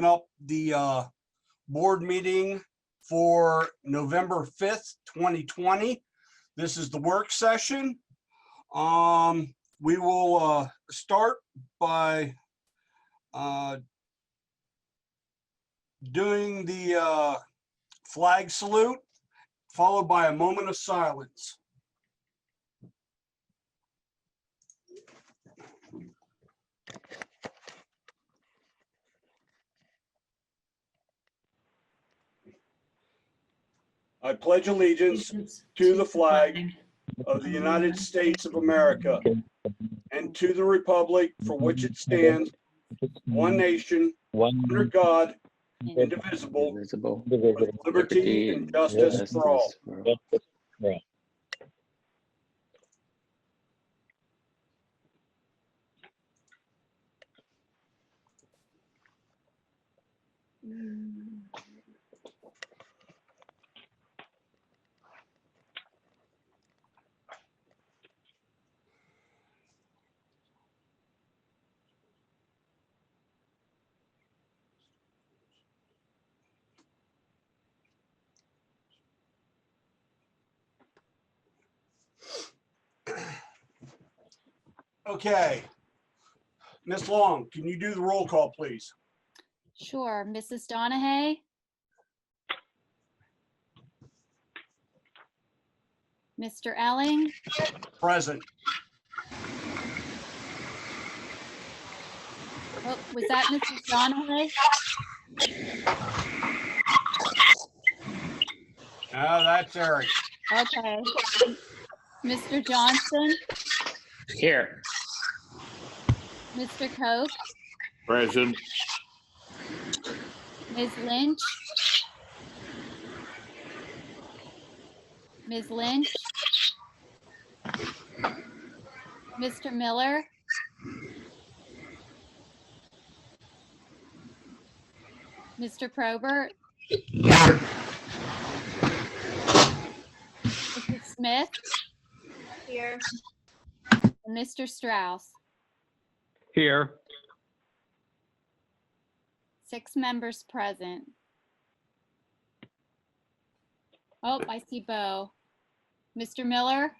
Up the board meeting for November 5th, 2020. This is the work session. We will start by doing the flag salute, followed by a moment of silence. I pledge allegiance to the flag of the United States of America and to the republic for which it stands, one nation, under God, indivisible, with liberty and justice for all. Okay. Ms. Long, can you do the roll call, please? Sure. Mrs. Donahue? Mr. Elling? Present. Oh, was that Mrs. Donahue? Oh, that's Eric. Okay. Mr. Johnson? Here. Mr. Coke? Present. Ms. Lynch? Ms. Lynch? Mr. Miller? Mr. Probert? Mrs. Smith? Here. And Mr. Strauss? Here. 6 members present. Oh, I see Bo. Mr. Miller?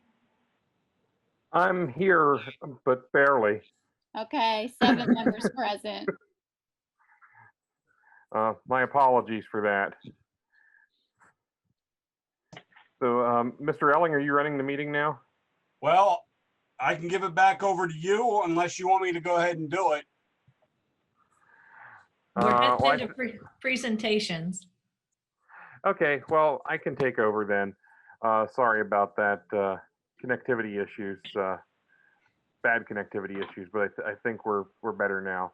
I'm here, but barely. Okay, 7 members present. My apologies for that. So, Mr. Elling, are you running the meeting now? Well, I can give it back over to you unless you want me to go ahead and do it. We're well, heading into presentations. Okay, well, I can take over then. Sorry about that connectivity issues, bad connectivity issues, but I think we're better now.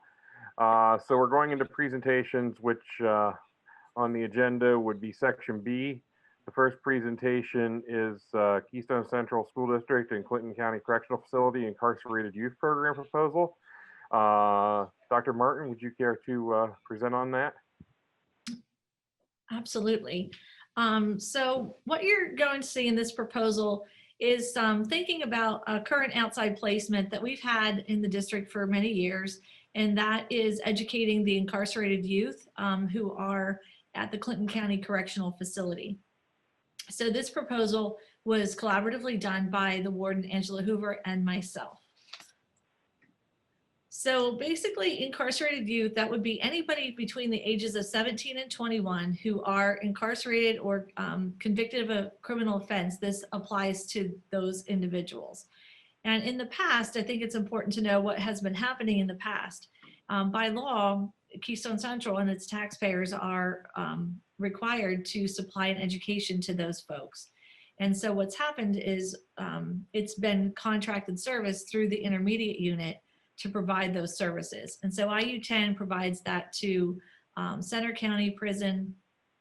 So we're going into presentations, which on the agenda would be section B. The first presentation is Keystone Central School District and Clinton County Correctional Facility Incarcerated Youth Program Proposal. Dr. Martin, would you care to present on that? Absolutely. So what you're going to see in this proposal is thinking about a current outside placement that we've had in the district for many years, and that is educating the incarcerated youth who are at the Clinton County Correctional Facility. So this proposal was collaboratively done by the warden, Angela Hoover, and myself. So basically, incarcerated youth, that would be anybody between the ages of 17 and 21 who are incarcerated or convicted of a criminal offense. This applies to those individuals. And in the past, I think it's important to know what has been happening in the past. By law, Keystone Central and its taxpayers are required to supply an education to those folks. And so what's happened is it's been contracted service through the intermediate unit to provide those services. And so IU-10 provides that to Center County Prison,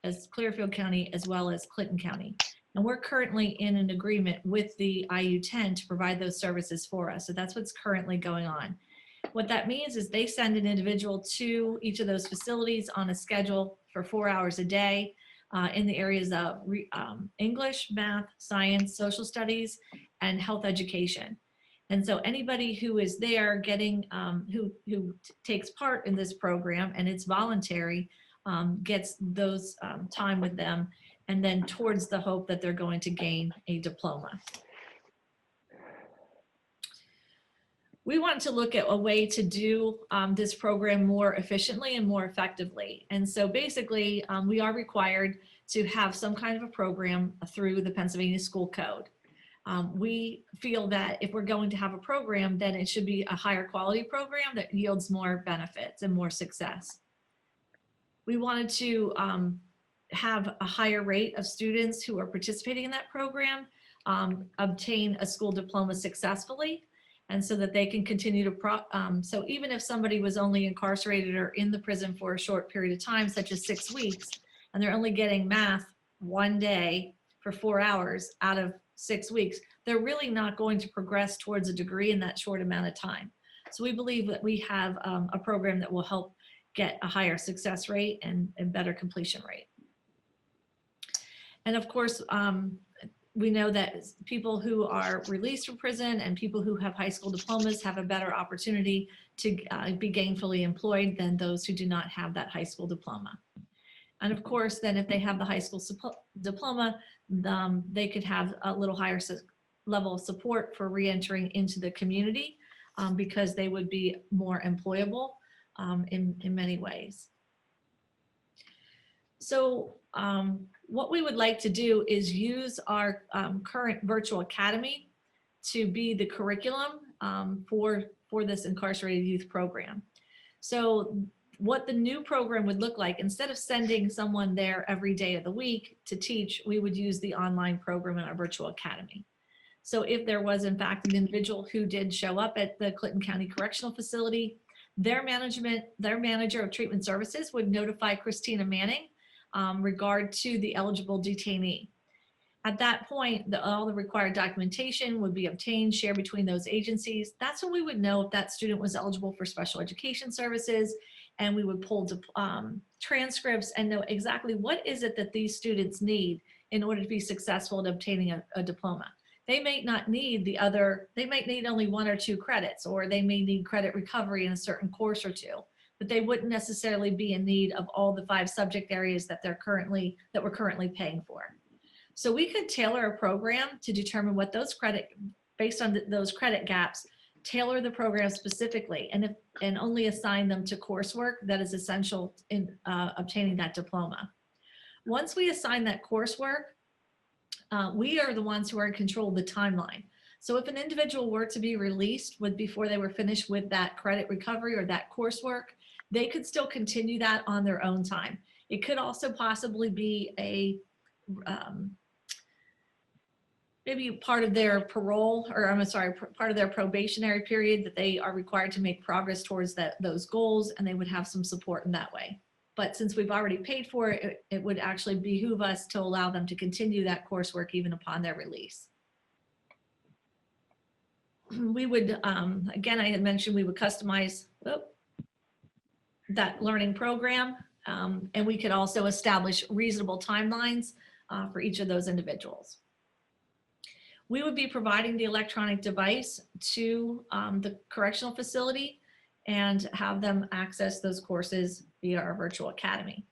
as Clearfield County, as well as Clinton County. And we're currently in an agreement with the IU-10 to provide those services for us. So that's what's currently going on. What that means is they send an individual to each of those facilities on a schedule for 4 hours a day in the areas of English, math, science, social studies, and health education. And so anybody who is there getting, who takes part in this program, and it's voluntary, gets those time with them, and then towards the hope that they're going to gain a diploma. We want to look at a way to do this program more efficiently and more effectively. And so basically, we are required to have some kind of a program through the Pennsylvania School Code. We feel that if we're going to have a program, then it should be a higher quality program that yields more benefits and more success. We wanted to have a higher rate of students who are participating in that program obtain a school diploma successfully, and so that they can continue to, so even if somebody was only incarcerated or in the prison for a short period of time, such as 6 weeks, and they're only getting math one day for 4 hours out of 6 weeks, they're really not going to progress towards a degree in that short amount of time. So we believe that we have a program that will help get a higher success rate and better completion rate. And of course, we know that people who are released from prison and people who have high school diplomas have a better opportunity to be gainfully employed than those who do not have that high school diploma. And of course, then if they have the high school diploma, they could have a little higher level of support for re-entering into the community because they would be more employable in many ways. So what we would like to do is use our current virtual academy to be the curriculum for this incarcerated youth program. So what the new program would look like, instead of sending someone there every day of the week to teach, we would use the online program in our virtual academy. So if there was in fact an individual who did show up at the Clinton County Correctional Facility, their manager of treatment services would notify Christina Manning regard to the eligible detainee. At that point, all the required documentation would be obtained, shared between those agencies. That's when we would know if that student was eligible for special education services, and we would pull transcripts and know exactly what is it that these students need in order to be successful in obtaining a diploma. They may not need they might need only 1 or 2 credits, or they may need credit recovery in a certain course or 2. But they wouldn't necessarily be in need of all the 5 subject areas that we're currently paying for. So we could tailor a program to determine what those based on those credit gaps, tailor the program specifically, and only assign them to coursework that is essential in obtaining that diploma. Once we assign that coursework, we are the ones who are in control of the timeline. So if an individual were to be released before they were finished with that credit recovery or that coursework, they could still continue that on their own time. It could also possibly be maybe part of their parole, or part of their probationary period, that they are required to make progress towards those goals, and they would have some support in that way. But since we've already paid for it, it would actually behoove us to allow them to continue that coursework even upon their release. We would, again, I had mentioned we would customize that learning program, and we could also establish reasonable timelines for each of those individuals. We would be providing the electronic device to the correctional facility and have them access those courses via our virtual academy.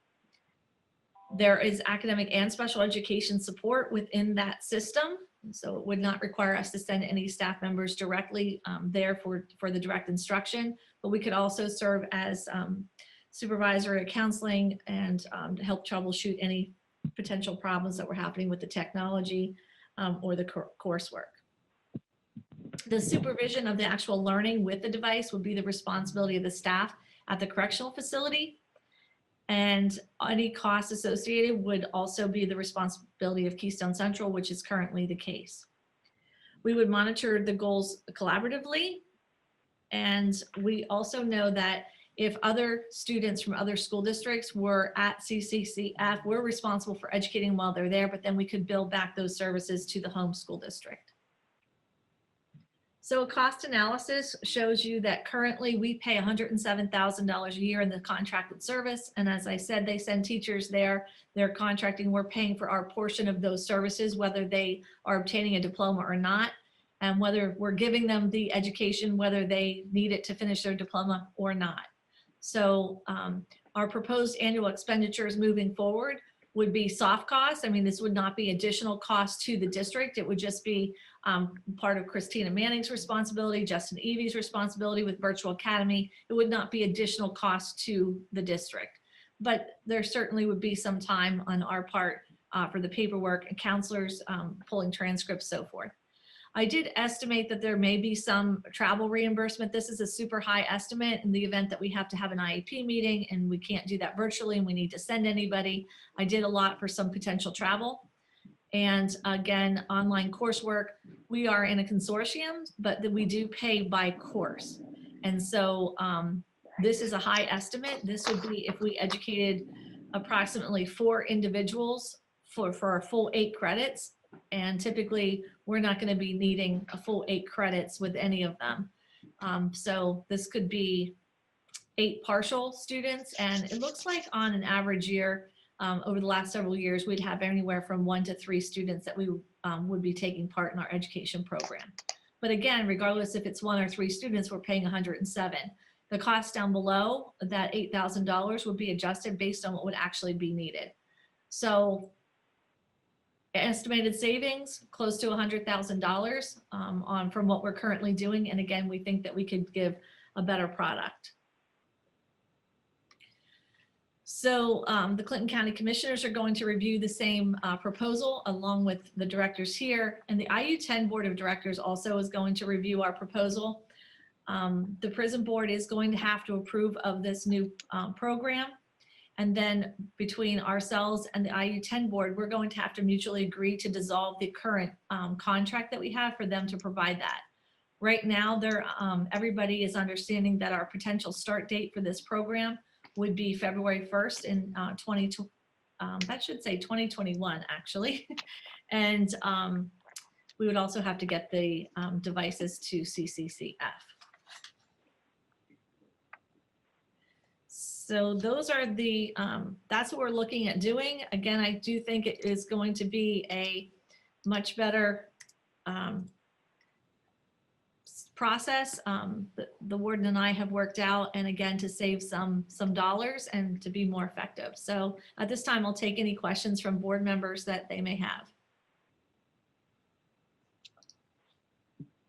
There is academic and special education support within that system, so it would not require us to send any staff members directly there for the direct instruction, but we could also serve as supervisory counseling and help troubleshoot any potential problems that were happening with the technology or the coursework. The supervision of the actual learning with the device would be the responsibility of the staff at the correctional facility, and any costs associated would also be the responsibility of Keystone Central, which is currently the case. We would monitor the goals collaboratively, and we also know that if other students from other school districts were at CCCF, we're responsible for educating while they're there, but then we could bill back those services to the home school district. So a cost analysis shows you that currently we pay $107,000 a year in the contracted service. And as I said, they send teachers there, they're contracting, we're paying for our portion of those services, whether they are obtaining a diploma or not. and whether we're giving them the education, whether they need it to finish their diploma or not. So our proposed annual expenditures moving forward would be soft costs. I mean, this would not be additional cost to the district. It would just be part of Christina Manning's responsibility, Justin Evie's responsibility with Virtual Academy. It would not be additional cost to the district, but there certainly would be some time on our part for the paperwork and counselors pulling transcripts, so forth. I did estimate that there may be some travel reimbursement. This is a super high estimate in the event that we have to have an IEP meeting and we can't do that virtually and we need to send anybody. I did a lot for some potential travel. And again, online coursework, we are in a consortium, but we do pay by course. And so this is a high estimate. This would be if we educated approximately 4 individuals for a full 8 credits. And typically we're not going to be needing a full 8 credits with any of them. So this could be 8 partial students. And it looks like on an average year, over the last several years, we'd have anywhere from 1 to 3 students that we would be taking part in our education program. But again, regardless if it's 1 or 3 students, we're paying 107. The cost down below, that $8,000 would be adjusted based on what would actually be needed. So estimated savings close to $100,000 from what we're currently doing. And again, we think that we could give a better product. So the Clinton County Commissioners are going to review the same proposal along with the directors here. And the IU10 Board of Directors also is going to review our proposal. The prison board is going to have to approve of this new program. And then between ourselves and the IU10 board, we're going to have to mutually agree to dissolve the current contract that we have for them to provide that. Right now, everybody is understanding that our potential start date for this program would be February 1st in 2021 actually. And we would also have to get the devices to CCCF. So those are the, that's what we're looking at doing. Again, I do think it is going to be a much better process. The warden and I have worked out, and again, to save some dollars and to be more effective. So at this time, I'll take any questions from board members that they may have.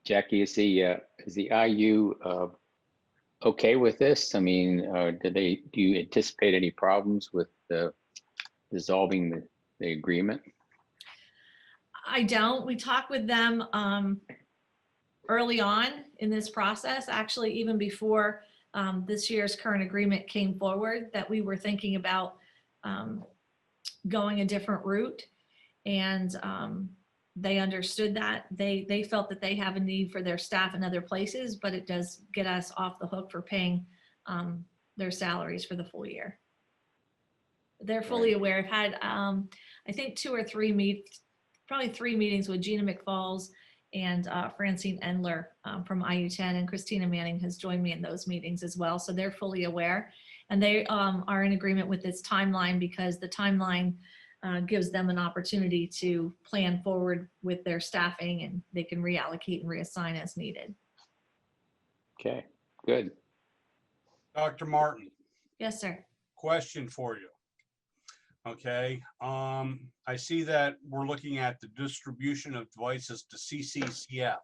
Jackie, is the IU okay with this? I mean, do you anticipate any problems with dissolving the agreement? I don't. We talked with them early on in this process, actually even before this year's current agreement came forward, that we were thinking about going a different route. And they understood that. They felt that they have a need for their staff in other places, but it does get us off the hook for paying their salaries for the full year. They're fully aware. I've had, I think 2 or 3 probably 3 meetings with Gina McFalls and Francine Endler from IU10, and Christina Manning has joined me in those meetings as well. So they're fully aware, and they are in agreement with this timeline, because the timeline gives them an opportunity to plan forward with their staffing, and they can reallocate and reassign as needed. Okay, good. Dr. Martin, Yes, sir. question for you. Okay, I see that we're looking at the distribution of devices to CCCF.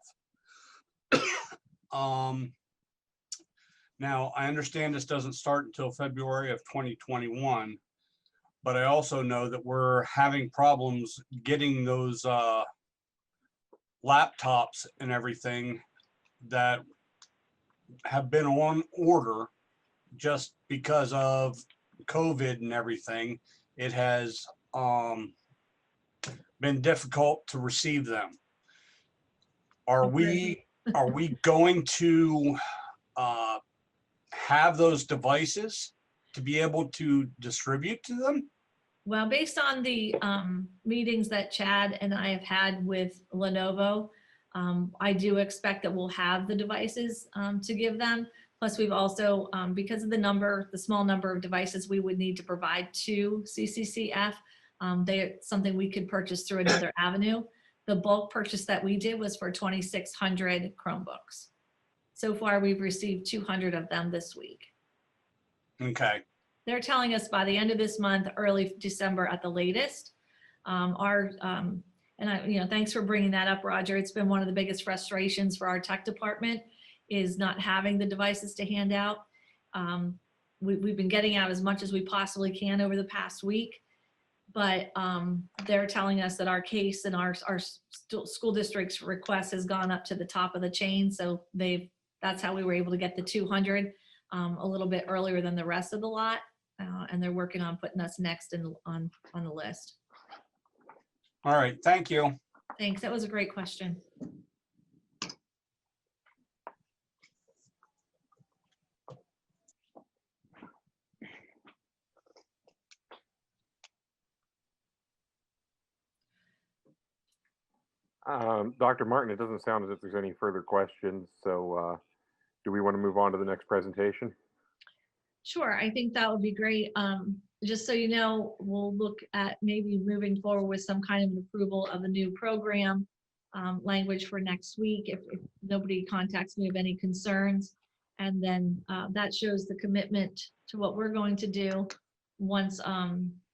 Now, I understand this doesn't start until February of 2021, but I also know that we're having problems getting those laptops and everything that have been on order just because of COVID and everything. It has been difficult to receive them. Are we going to have those devices to be able to distribute to them? Well, based on the meetings that Chad and I have had with Lenovo, I do expect that we'll have the devices to give them. Plus, we've also, because of the small number of devices we would need to provide to CCCF, they're something we could purchase through another avenue. The bulk purchase that we did was for 2,600 Chromebooks. So far, we've received 200 of them this week. Okay. They're telling us by the end of this month, early December at the latest. Thanks for bringing that up, Roger. It's been one of the biggest frustrations for our tech department is not having the devices to hand out. We've been getting out as much as we possibly can over the past week, but they're telling us that our case and our school district's request has gone up to the top of the chain. So that's how we were able to get the 200 a little bit earlier than the rest of the lot. And they're working on putting us next on the list. All right. Thank you. Thanks. That was a great question. Dr. Martin, it doesn't sound as if there's any further questions. So do we want to move on to the next presentation? Sure, I think that would be great. Just so you know, we'll look at maybe moving forward with some kind of an approval of a new program language for next week if nobody contacts me of any concerns. And then that shows the commitment to what we're going to do. Once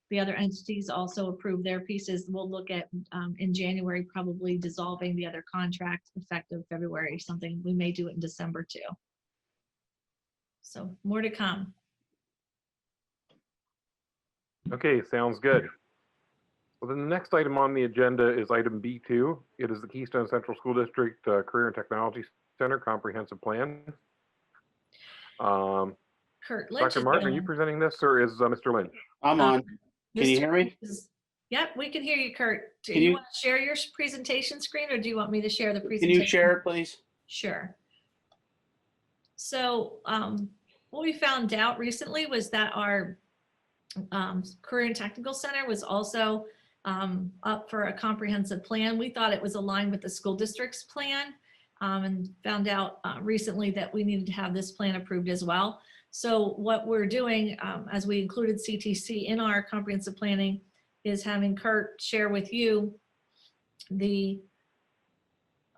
the other entities also approve their pieces, we'll look at in January, probably dissolving the other contract effective February, something we may do it in December too. So more to come. Okay, sounds good. Well, then the next item on the agenda is item B2. It is the Keystone Central School District Career and Technology Center Comprehensive Plan. Kurt Lynch. Dr. Martin, are you presenting this or is Mr. Lynch? I'm on. Can you Mr. hear me? Yep, we can hear you, Kurt. Do Can you you- want to share your presentation screen or do you want me to share the Can presentation? you share it, please? Sure. So what we found out recently was that our Career and Technical Center was also up for a comprehensive plan. We thought it was aligned with the school district's plan and found out recently that we needed to have this plan approved as well. So what we're doing, as we included CTC in our comprehensive planning, is having Kurt share with you the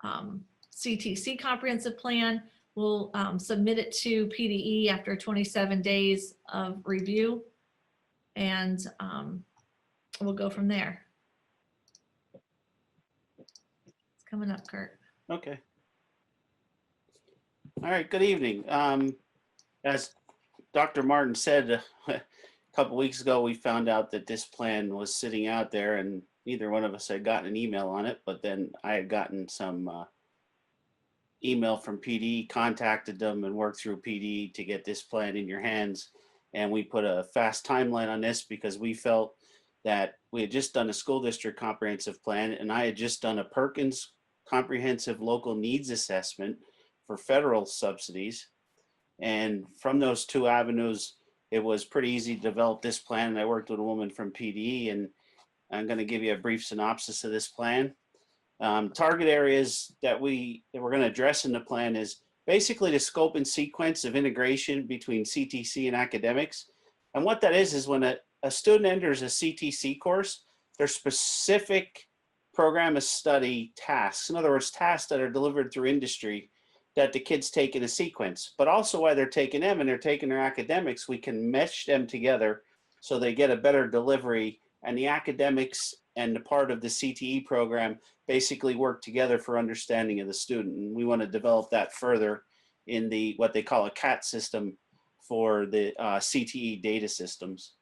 CTC comprehensive plan. We'll submit it to PDE after 27 days of review, and we'll go from there. It's coming up, Kurt. Okay. All right, good evening. As Dr. Martin said, a couple weeks ago, we found out that this plan was sitting out there and neither one of us had gotten an email on it, but then I had gotten some email from PD, contacted them and worked through PD to get this plan in your hands. And we put a fast timeline on this because we felt that we had just done a school district comprehensive plan and I had just done a Perkins comprehensive local needs assessment for federal subsidies. And from those two avenues, it was pretty easy to develop this plan. And I worked with a woman from PD, and I'm going to give you a brief synopsis of this plan. Target areas that we're going to address in the plan is basically the scope and sequence of integration between CTC and academics. And what that is when a student enters a CTC course, there's specific program of study tasks. In other words, tasks that are delivered through industry that the kids take in a sequence, but also while they're taking them and they're taking their academics, we can mesh them together so they get a better delivery, and the academics and the part of the CTE program basically work together for understanding of the student. And we want to develop that further in the what they call a CAT system for the CTE data systems.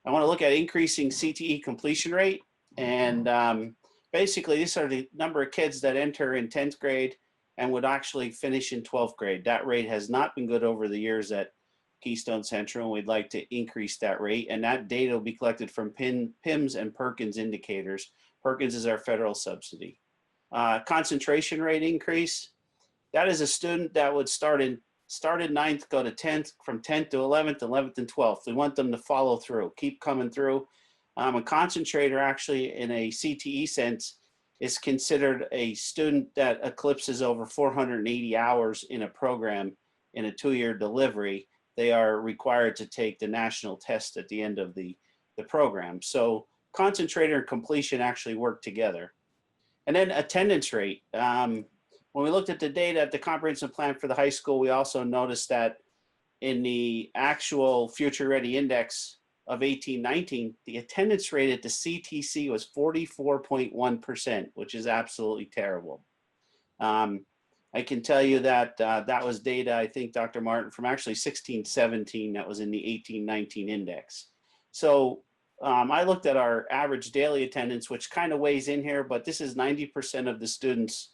I want to look at increasing CTE completion rate, and basically these are the number of kids that enter in 10th grade and would actually finish in 12th grade. That rate has not been good over the years at Keystone Central, and we'd like to increase that rate. And that data will be collected from PIMS and Perkins indicators. Perkins is our federal subsidy. Concentration rate increase. That is a student that would start in 9th, go to 10th, from 10th to 11th, 11th and 12th. We want them to follow through, keep coming through. A concentrator actually in a CTE sense is considered a student that eclipses over 480 hours in a program in a 2-year delivery. They are required to take the national test at the end of the program. So concentrator and completion actually work together. And then attendance rate. When we looked at the data at the comprehensive plan for the high school, we also noticed that in the actual Future Ready Index of 18-19, the attendance rate at the CTC was 44.1%, which is absolutely terrible. I can tell you that that was data, I think, Dr. Martin, from actually 16-17 that was in the 18-19 index. So I looked at our average daily attendance, which kind of weighs in here, but this is 90% of the students.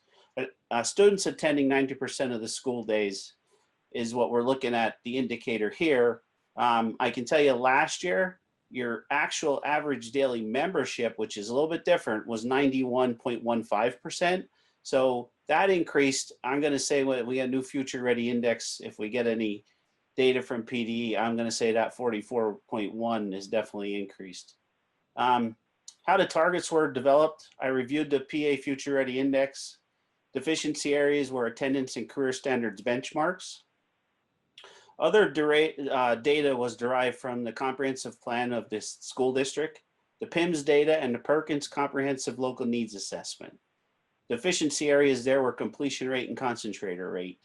Students attending 90% of the school days is what we're looking at, the indicator here. I can tell you last year, your actual average daily membership, which is a little bit different, was 91.15%. So that increased. I'm going to say when we got a new Future Ready Index, if we get any data from PDE, I'm going to say that 44.1 is definitely increased. How the targets were developed, I reviewed the PA Future Ready Index. Deficiency areas were attendance and career standards benchmarks. Other data was derived from the comprehensive plan of this school district, the PIMS data, and the Perkins Comprehensive Local Needs Assessment. Deficiency areas there were completion rate and concentrator rate.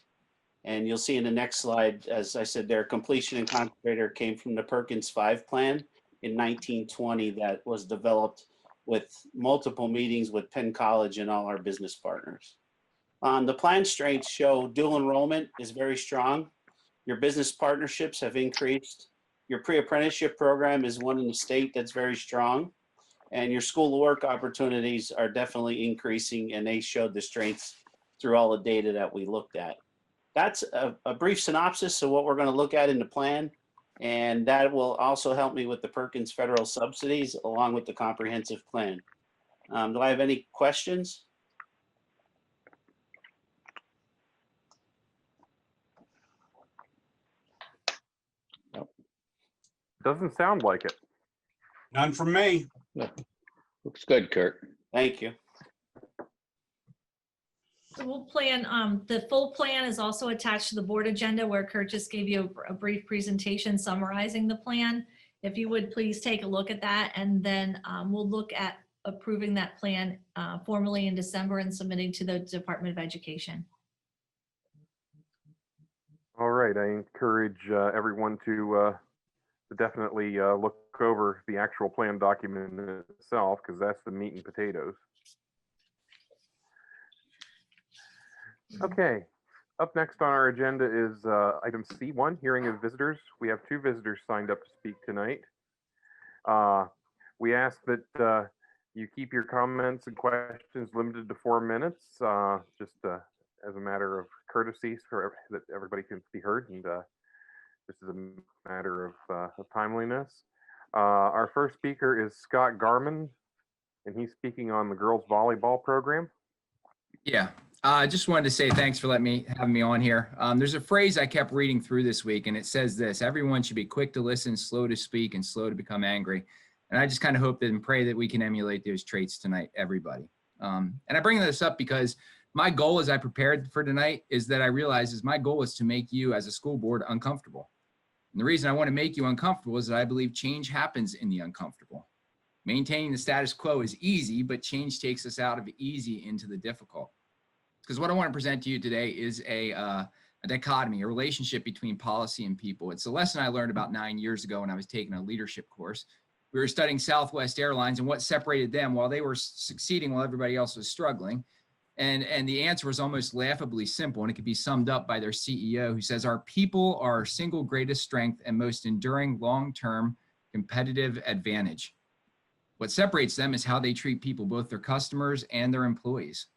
And you'll see in the next slide, as I said, their completion and concentrator came from the Perkins 5 plan in 1920 that was developed with multiple meetings with Penn College and all our business partners. The plan strengths show dual enrollment is very strong. Your business partnerships have increased. Your pre-apprenticeship program is one in the state that's very strong. And your school work opportunities are definitely increasing, and they showed the strengths through all the data that we looked at. That's a brief synopsis of what we're going to look at in the plan, and that will also help me with the Perkins federal subsidies along with the comprehensive plan. Do I have any questions? Doesn't sound like it. None from me. Looks good, Kurt. Thank you. So we'll plan, the full plan is also attached to the board agenda where Kurt just gave you a brief presentation summarizing the plan. If you would please take a look at that, and then we'll look at approving that plan formally in December and submitting to the Department of Education. All right, I encourage everyone to definitely look over the actual plan document itself, because that's the meat and potatoes. Okay, up next on our agenda is item C1, hearing of visitors. We have 2 visitors signed up to speak tonight. We ask that you keep your comments and questions limited to 4 minutes, just as a matter of courtesy, so that everybody can be heard, and this is a matter of timeliness. Our first speaker is Scott Garman, and he's speaking on the girls volleyball program. Yeah, I just wanted to say thanks for having me on here. There's a phrase I kept reading through this week, and it says this: everyone should be quick to listen, slow to speak, and slow to become angry. And I just kind of hope and pray that we can emulate those traits tonight, everybody. And I bring this up because my goal as I prepared for tonight is that I realize my goal is to make you as a school board uncomfortable. And the reason I want to make you uncomfortable is that I believe change happens in the uncomfortable. Maintaining the status quo is easy, but change takes us out of easy into the difficult. Because what I want to present to you today is a dichotomy, a relationship between policy and people. It's a lesson I learned about 9 years ago when I was taking a leadership course. We were studying Southwest Airlines and what separated them while they were succeeding while everybody else was struggling. And the answer was almost laughably simple, and it could be summed up by their CEO, who says, our people are our single greatest strength and most enduring long-term competitive advantage. What separates them is how they treat people, both their customers and their employees.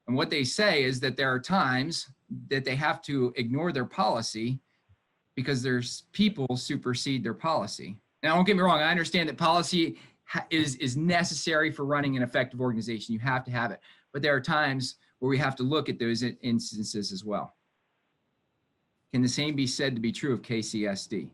And what they say is that there are times that they have to ignore their policy because their people supersede their policy. Now, don't get me wrong, I understand that policy is necessary for running an effective organization. You have to have it. But there are times where we have to look at those instances as well. Can the same be said to be true of KCSD?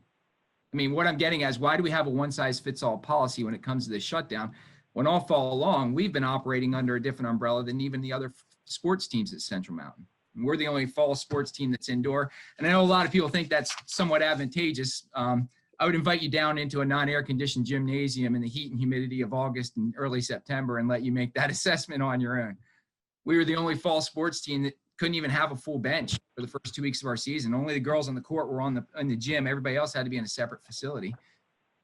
I mean, what I'm getting at is, why do we have a one-size-fits-all policy when it comes to this shutdown, when all fall along, we've been operating under a different umbrella than even the other sports teams at Central Mountain. And we're the only fall sports team that's indoor. And I know a lot of people think that's somewhat advantageous. I would invite you down into a non-air conditioned gymnasium in the heat and humidity of August and early September and let you make that assessment on your own. We were the only fall sports team that couldn't even have a full bench for the first 2 weeks of our season. Only the girls on the court were in the gym. Everybody else had to be in a separate facility.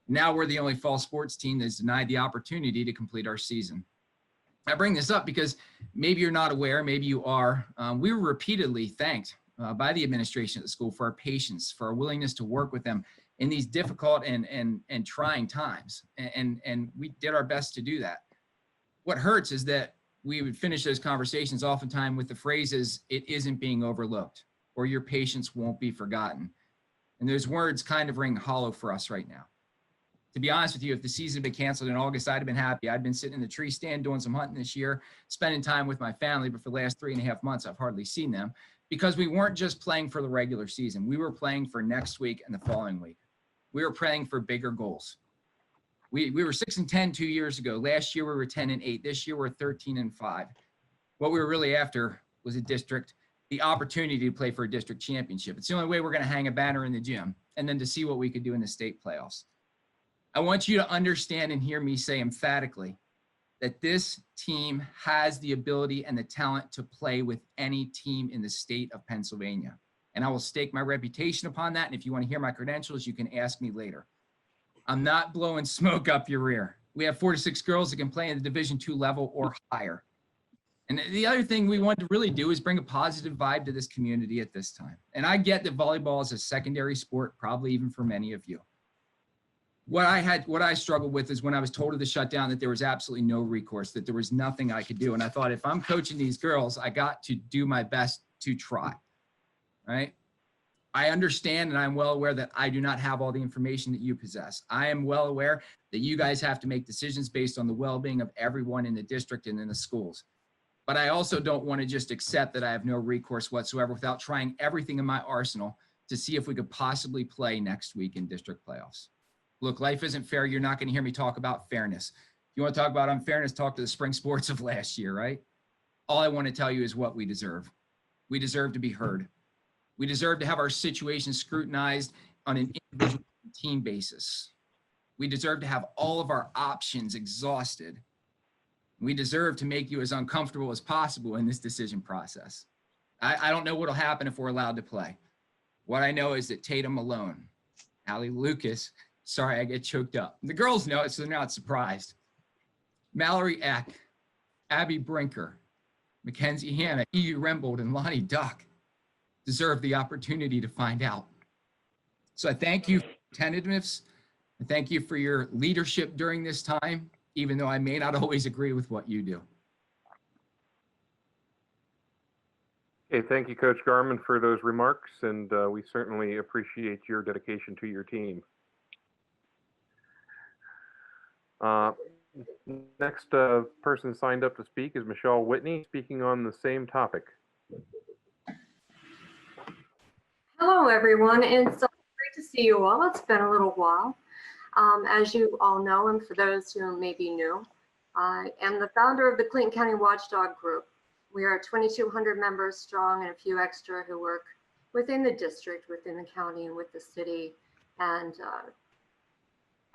Now we're the only fall sports team that's denied the opportunity to complete our season. I bring this up because maybe you're not aware, maybe you are. We were repeatedly thanked by the administration at the school for our patience, for our willingness to work with them in these difficult and trying times. And we did our best to do that. What hurts is that we would finish those conversations oftentimes with the phrases, "It isn't being overlooked," or "Your patience won't be forgotten." And those words kind of ring hollow for us right now. To be honest with you, if the season had been canceled in August, I'd have been happy. I'd been sitting in the tree stand doing some hunting this year, spending time with my family, but for the last 3.5 months, I've hardly seen them because we weren't just playing for the regular season. We were playing for next week and the following week. We were playing for bigger goals. We were 6-10 2 years ago. Last year, we were 10-8. This year, we're 13-5. What we were really after was the opportunity to play for a district championship. It's the only way we're going to hang a banner in the gym and then to see what we could do in the state playoffs. I want you to understand and hear me say emphatically that this team has the ability and the talent to play with any team in the state of Pennsylvania. And I will stake my reputation upon that. And if you want to hear my credentials, you can ask me later. I'm not blowing smoke up your rear. We have 4 to 6 girls that can play in the Division II level or higher. And the other thing we want to really do is bring a positive vibe to this community at this time. And I get that volleyball is a secondary sport, probably even for many of you. What I struggled with is when I was told of the shutdown that there was absolutely no recourse, that there was nothing I could do. And I thought, if I'm coaching these girls, I got to do my best to try, right? I understand and I'm well aware that I do not have all the information that you possess. I am well aware that you guys have to make decisions based on the well-being of everyone in the district and in the schools. But I also don't want to just accept that I have no recourse whatsoever without trying everything in my arsenal to see if we could possibly play next week in district playoffs. Look, life isn't fair. You're not going to hear me talk about fairness. If you want to talk about unfairness, talk to the spring sports of last year, right? All I want to tell you is what we deserve. We deserve to be heard. We deserve to have our situation scrutinized on an individual team basis. We deserve to have all of our options exhausted. We deserve to make you as uncomfortable as possible in this decision process. I don't know what will happen if we're allowed to play. What I know is that Tatum Malone, Allie Lucas, sorry, I get choked up. The girls know it, so they're not surprised. Mallory Eck, Abby Brinker, Mackenzie Hanna, EU Rembold, and Lonnie Duck deserve the opportunity to find out. So I thank you for your attentiveness. I thank you for your leadership during this time, even though I may not always agree with what you do. Okay, thank you, Coach Garman, for those remarks, and we certainly appreciate your dedication to your team. Next person signed up to speak is Michelle Whitney, speaking on the same topic. Hello, everyone, and so great to see you all. It's been a little while. As you all know, and for those who may be new, I am the founder of the Clinton County Watchdog Group. We are 2,200 members strong and a few extra who work within the district, within the county, and with the city, and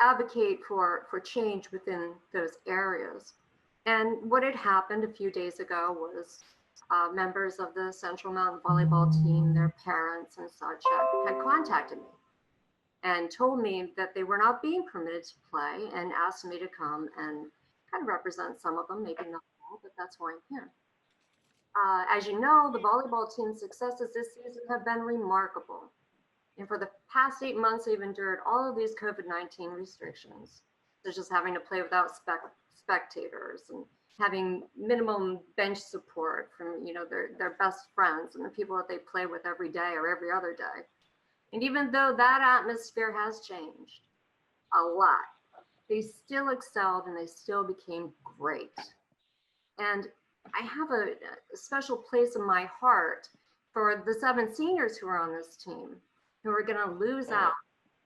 advocate for change within those areas. And what had happened a few days ago was members of the Central Mountain volleyball team, their parents and such had contacted me and told me that they were not being permitted to play and asked me to come and kind of represent some of them, maybe not all, but that's why I'm here. As you know, the volleyball team's successes this season have been remarkable. And for the past 8 months, they've endured all of these COVID-19 restrictions, such as having to play without spectators and having minimum bench support from, their best friends and the people that they play with every day or every other day. And even though that atmosphere has changed a lot, they still excelled and they still became great. And I have a special place in my heart for the 7 seniors who are on this team, who are going to lose out,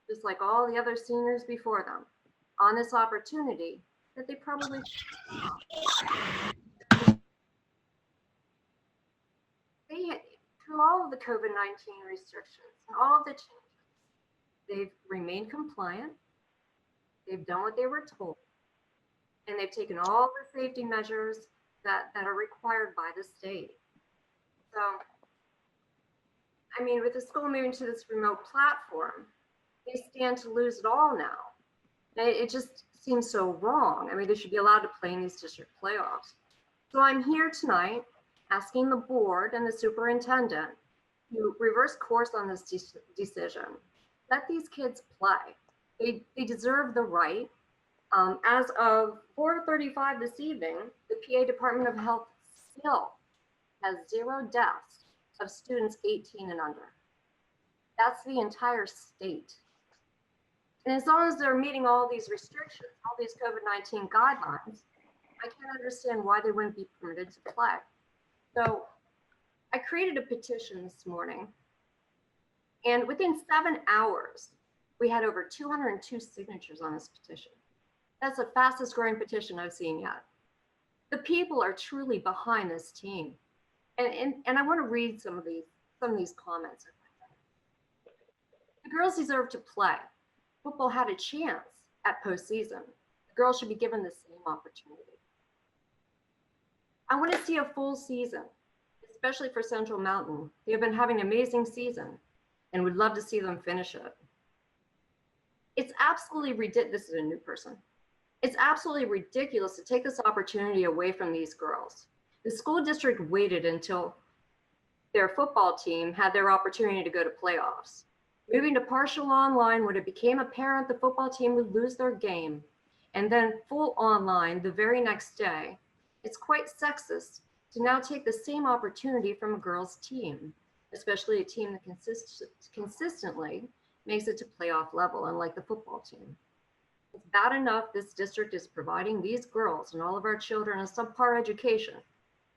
just like all the other seniors before them, on this opportunity that they probably through all of the COVID-19 restrictions and all of the changes, they've remained compliant, they've done what they were told, and they've taken all the safety measures that are required by the state. So, I mean, with the school moving to this remote platform, they stand to lose it all now. It just seems so wrong. I mean, they should be allowed to play in these district playoffs. So I'm here tonight asking the board and the superintendent to reverse course on this decision. Let these kids play. They deserve the right. As of 4:35 this evening, the PA Department of Health still has 0 deaths of students 18 and under. That's the entire state. And as long as they're meeting all these restrictions, all these COVID-19 guidelines, I can't understand why they wouldn't be permitted to play. So I created a petition this morning, and within 7 hours, we had over 202 signatures on this petition. That's the fastest growing petition I've seen yet. The people are truly behind this team. And I want to read some of these comments. The girls deserve to play. Football had a chance at postseason. The girls should be given the same opportunity. I want to see a full season, especially for Central Mountain. They have been having an amazing season and would love to see them finish it. It's absolutely ridiculous. This is a new person. It's absolutely ridiculous to take this opportunity away from these girls. The school district waited until their football team had their opportunity to go to playoffs. Moving to partial online when it became apparent the football team would lose their game, and then full online the very next day, it's quite sexist to now take the same opportunity from a girls' team, especially a team that consistently makes it to playoff level, unlike the football team. It's bad enough this district is providing these girls and all of our children a subpar education.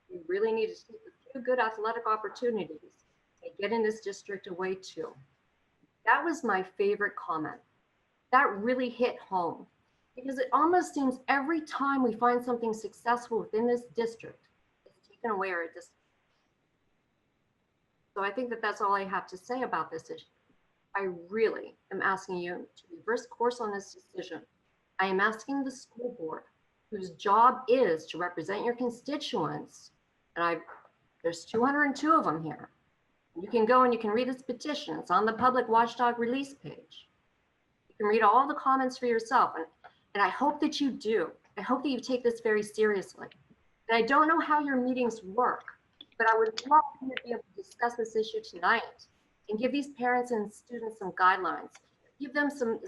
We really need to take a few good athletic opportunities and get in this district away too. That was my favorite comment. That really hit home because it almost seems every time we find something successful within this district, it's taken away our district. So I think that that's all I have to say about this issue. I really am asking you to reverse course on this decision. I am asking the school board, whose job is to represent your constituents, and there's 202 of them here. You can go and you can read this petition. It's on the public watchdog release page. You can read all the comments for yourself, and I hope that you do. I hope that you take this very seriously. And I don't know how your meetings work, but I would love you to be able to discuss this issue tonight and give these parents and students some guidelines, give them some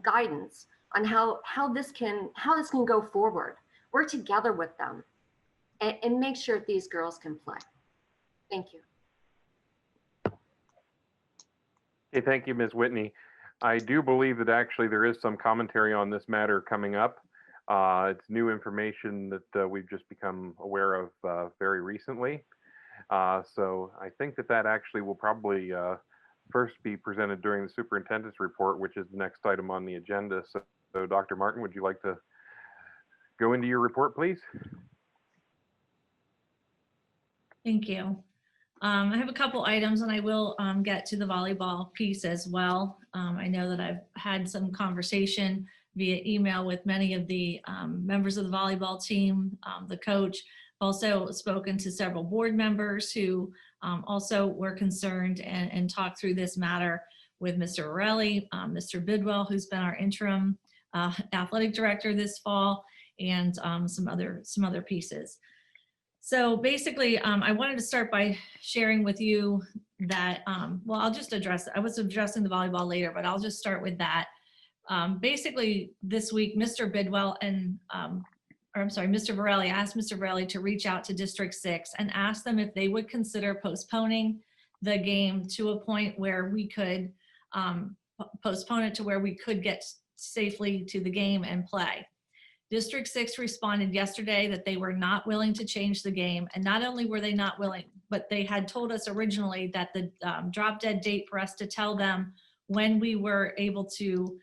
guidance on how this can go forward. Work together with them and make sure that these girls can play. Thank you. Okay, thank you, Ms. Whitney. I do believe that actually there is some commentary on this matter coming up. It's new information that we've just become aware of very recently. So I think that actually will probably first be presented during the superintendent's report, which is the next item on the agenda. So Dr. Martin, would you like to go into your report, please? Thank you. I have a couple items and I will get to the volleyball piece as well. I know that I've had some conversation via email with many of the members of the volleyball team, the coach, also spoken to several board members who also were concerned and talked through this matter with Mr. Borelli, Mr. Bidwell, who's been our interim athletic director this fall, and some other pieces. So basically, I wanted to start by sharing with you that, well, I'll just address it. I was addressing the volleyball later, but I'll just start with that. Basically, this week, Mr. Bidwell Mr. Borelli asked Mr. Borelli to reach out to District 6 and ask them if they would consider postponing the game to a point where we could postpone it to where we could get safely to the game and play. District 6 responded yesterday that they were not willing to change the game. And not only were they not willing, but they had told us originally that the drop dead date for us to tell them when we were able to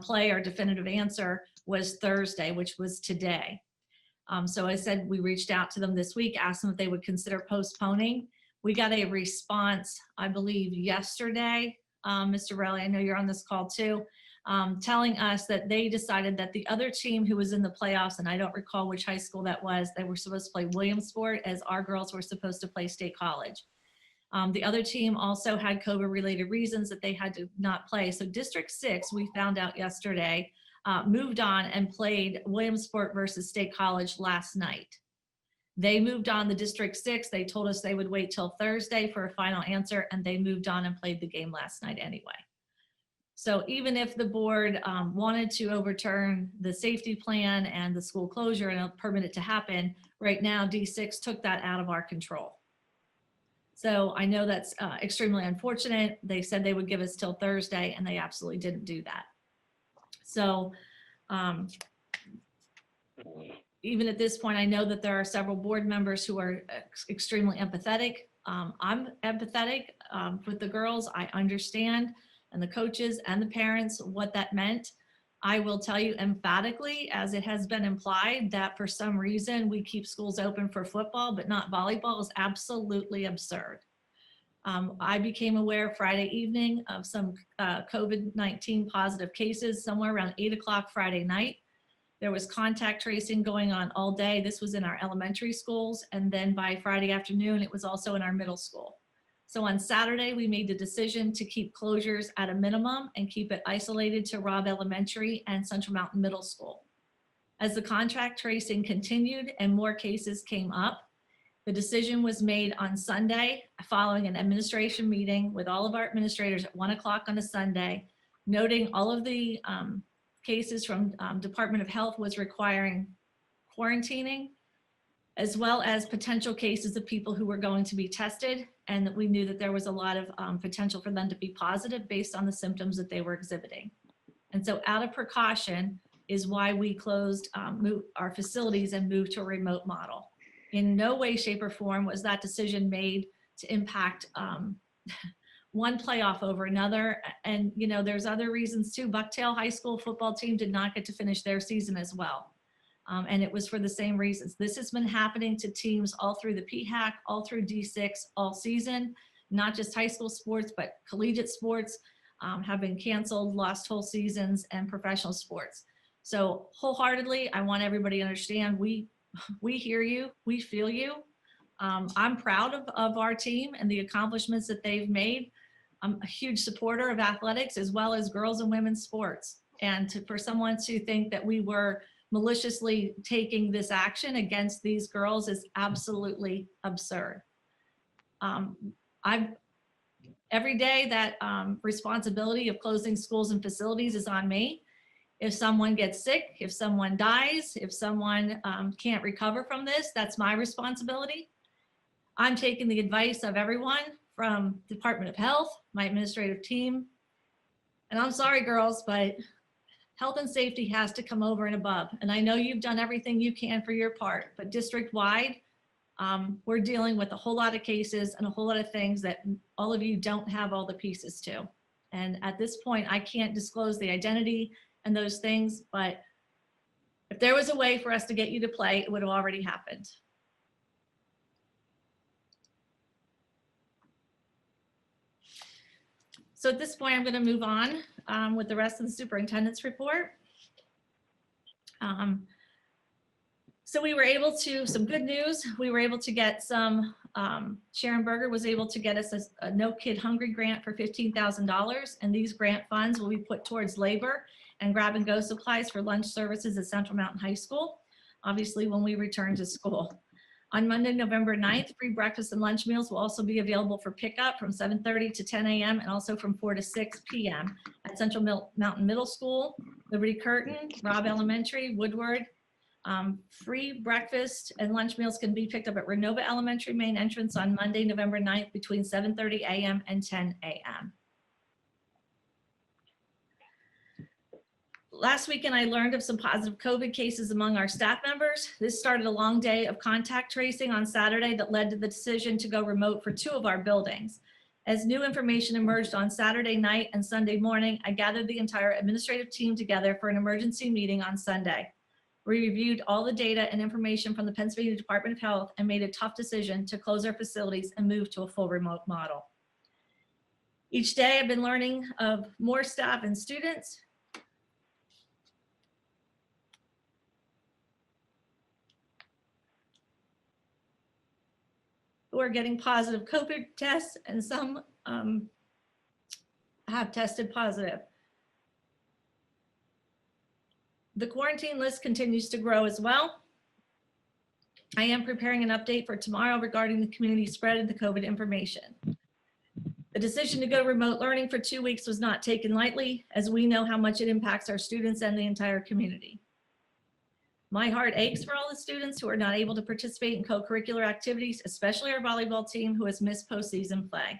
play our definitive answer was Thursday, which was today. So I said we reached out to them this week, asked them if they would consider postponing. We got a response, I believe, yesterday. Mr. Borelli, I know you're on this call too. telling us that they decided that the other team who was in the playoffs, and I don't recall which high school that was, they were supposed to play Williamsport as our girls were supposed to play State College. The other team also had COVID-related reasons that they had to not play. So District 6, we found out yesterday, moved on and played Williamsport versus State College last night. They moved on the District 6. They told us they would wait till Thursday for a final answer, and they moved on and played the game last night anyway. So even if the board wanted to overturn the safety plan and the school closure and permit it to happen, right now D6 took that out of our control. So I know that's extremely unfortunate. They said they would give us till Thursday, and they absolutely didn't do that. So even at this point, I know that there are several board members who are extremely empathetic. I'm empathetic with the girls. I understand, and the coaches and the parents, what that meant. I will tell you emphatically, as it has been implied, that for some reason we keep schools open for football, but not volleyball is absolutely absurd. I became aware Friday evening of some COVID-19 positive cases somewhere around 8 o'clock Friday night. There was contact tracing going on all day. This was in our elementary schools. And then by Friday afternoon, it was also in our middle school. So on Saturday, we made the decision to keep closures at a minimum and keep it isolated to Robb Elementary and Central Mountain Middle School. As the contact tracing continued and more cases came up, the decision was made on Sunday following an administration meeting with all of our administrators at 1 o'clock on a Sunday, noting all of the cases from Department of Health was requiring quarantining, as well as potential cases of people who were going to be tested, and that we knew that there was a lot of potential for them to be positive based on the symptoms that they were exhibiting. And so out of precaution is why we closed our facilities and moved to a remote model. In no way, shape, or form was that decision made to impact one playoff over another. And you know, there's other reasons too. Bucktail High School football team did not get to finish their season as well. And it was for the same reasons. This has been happening to teams all through the PHAC, all through D6, all season, not just high school sports, but collegiate sports have been canceled, lost whole seasons, and professional sports. So wholeheartedly, I want everybody to understand, we hear you, we feel you. I'm proud of our team and the accomplishments that they've made. I'm a huge supporter of athletics as well as girls and women's sports. And for someone to think that we were maliciously taking this action against these girls is absolutely absurd. Every day that responsibility of closing schools and facilities is on me. If someone gets sick, if someone dies, if someone can't recover from this, that's my responsibility. I'm taking the advice of everyone from Department of Health, my administrative team. And I'm sorry, girls, but health and safety has to come over and above. And I know you've done everything you can for your part, but district-wide, we're dealing with a whole lot of cases and a whole lot of things that all of you don't have all the pieces to. And at this point, I can't disclose the identity and those things, but if there was a way for us to get you to play, it would have already happened. So at this point, I'm going to move on with the rest of the superintendent's report. So we were able to, some good news, we were able to get some, Sharon Berger was able to get us a No Kid Hungry grant for $15,000. And these grant funds will be put towards labor and grab and go supplies for lunch services at Central Mountain High School, obviously when we return to school. On Monday, November 9th, free breakfast and lunch meals will also be available for pickup from 7:30 to 10 a.m. and also from 4 to 6 p.m. at Central Mountain Middle School, Liberty Curtin, Robb Elementary, Woodward. Free breakfast and lunch meals can be picked up at Renova Elementary main entrance on Monday, November 9th between 7:30 a.m. and 10 a.m. Last weekend, I learned of some positive COVID cases among our staff members. This started a long day of contact tracing on Saturday that led to the decision to go remote for 2 of our buildings. As new information emerged on Saturday night and Sunday morning, I gathered the entire administrative team together for an emergency meeting on Sunday. We reviewed all the data and information from the Pennsylvania Department of Health and made a tough decision to close our facilities and move to a full remote model. Each day I've been learning of more staff and students. who are getting positive COVID tests, and some have tested positive. The quarantine list continues to grow as well. I am preparing an update for tomorrow regarding the community spread of the COVID information. The decision to go remote learning for 2 weeks was not taken lightly, as we know how much it impacts our students and the entire community. My heart aches for all the students who are not able to participate in co-curricular activities, especially our volleyball team who has missed postseason play.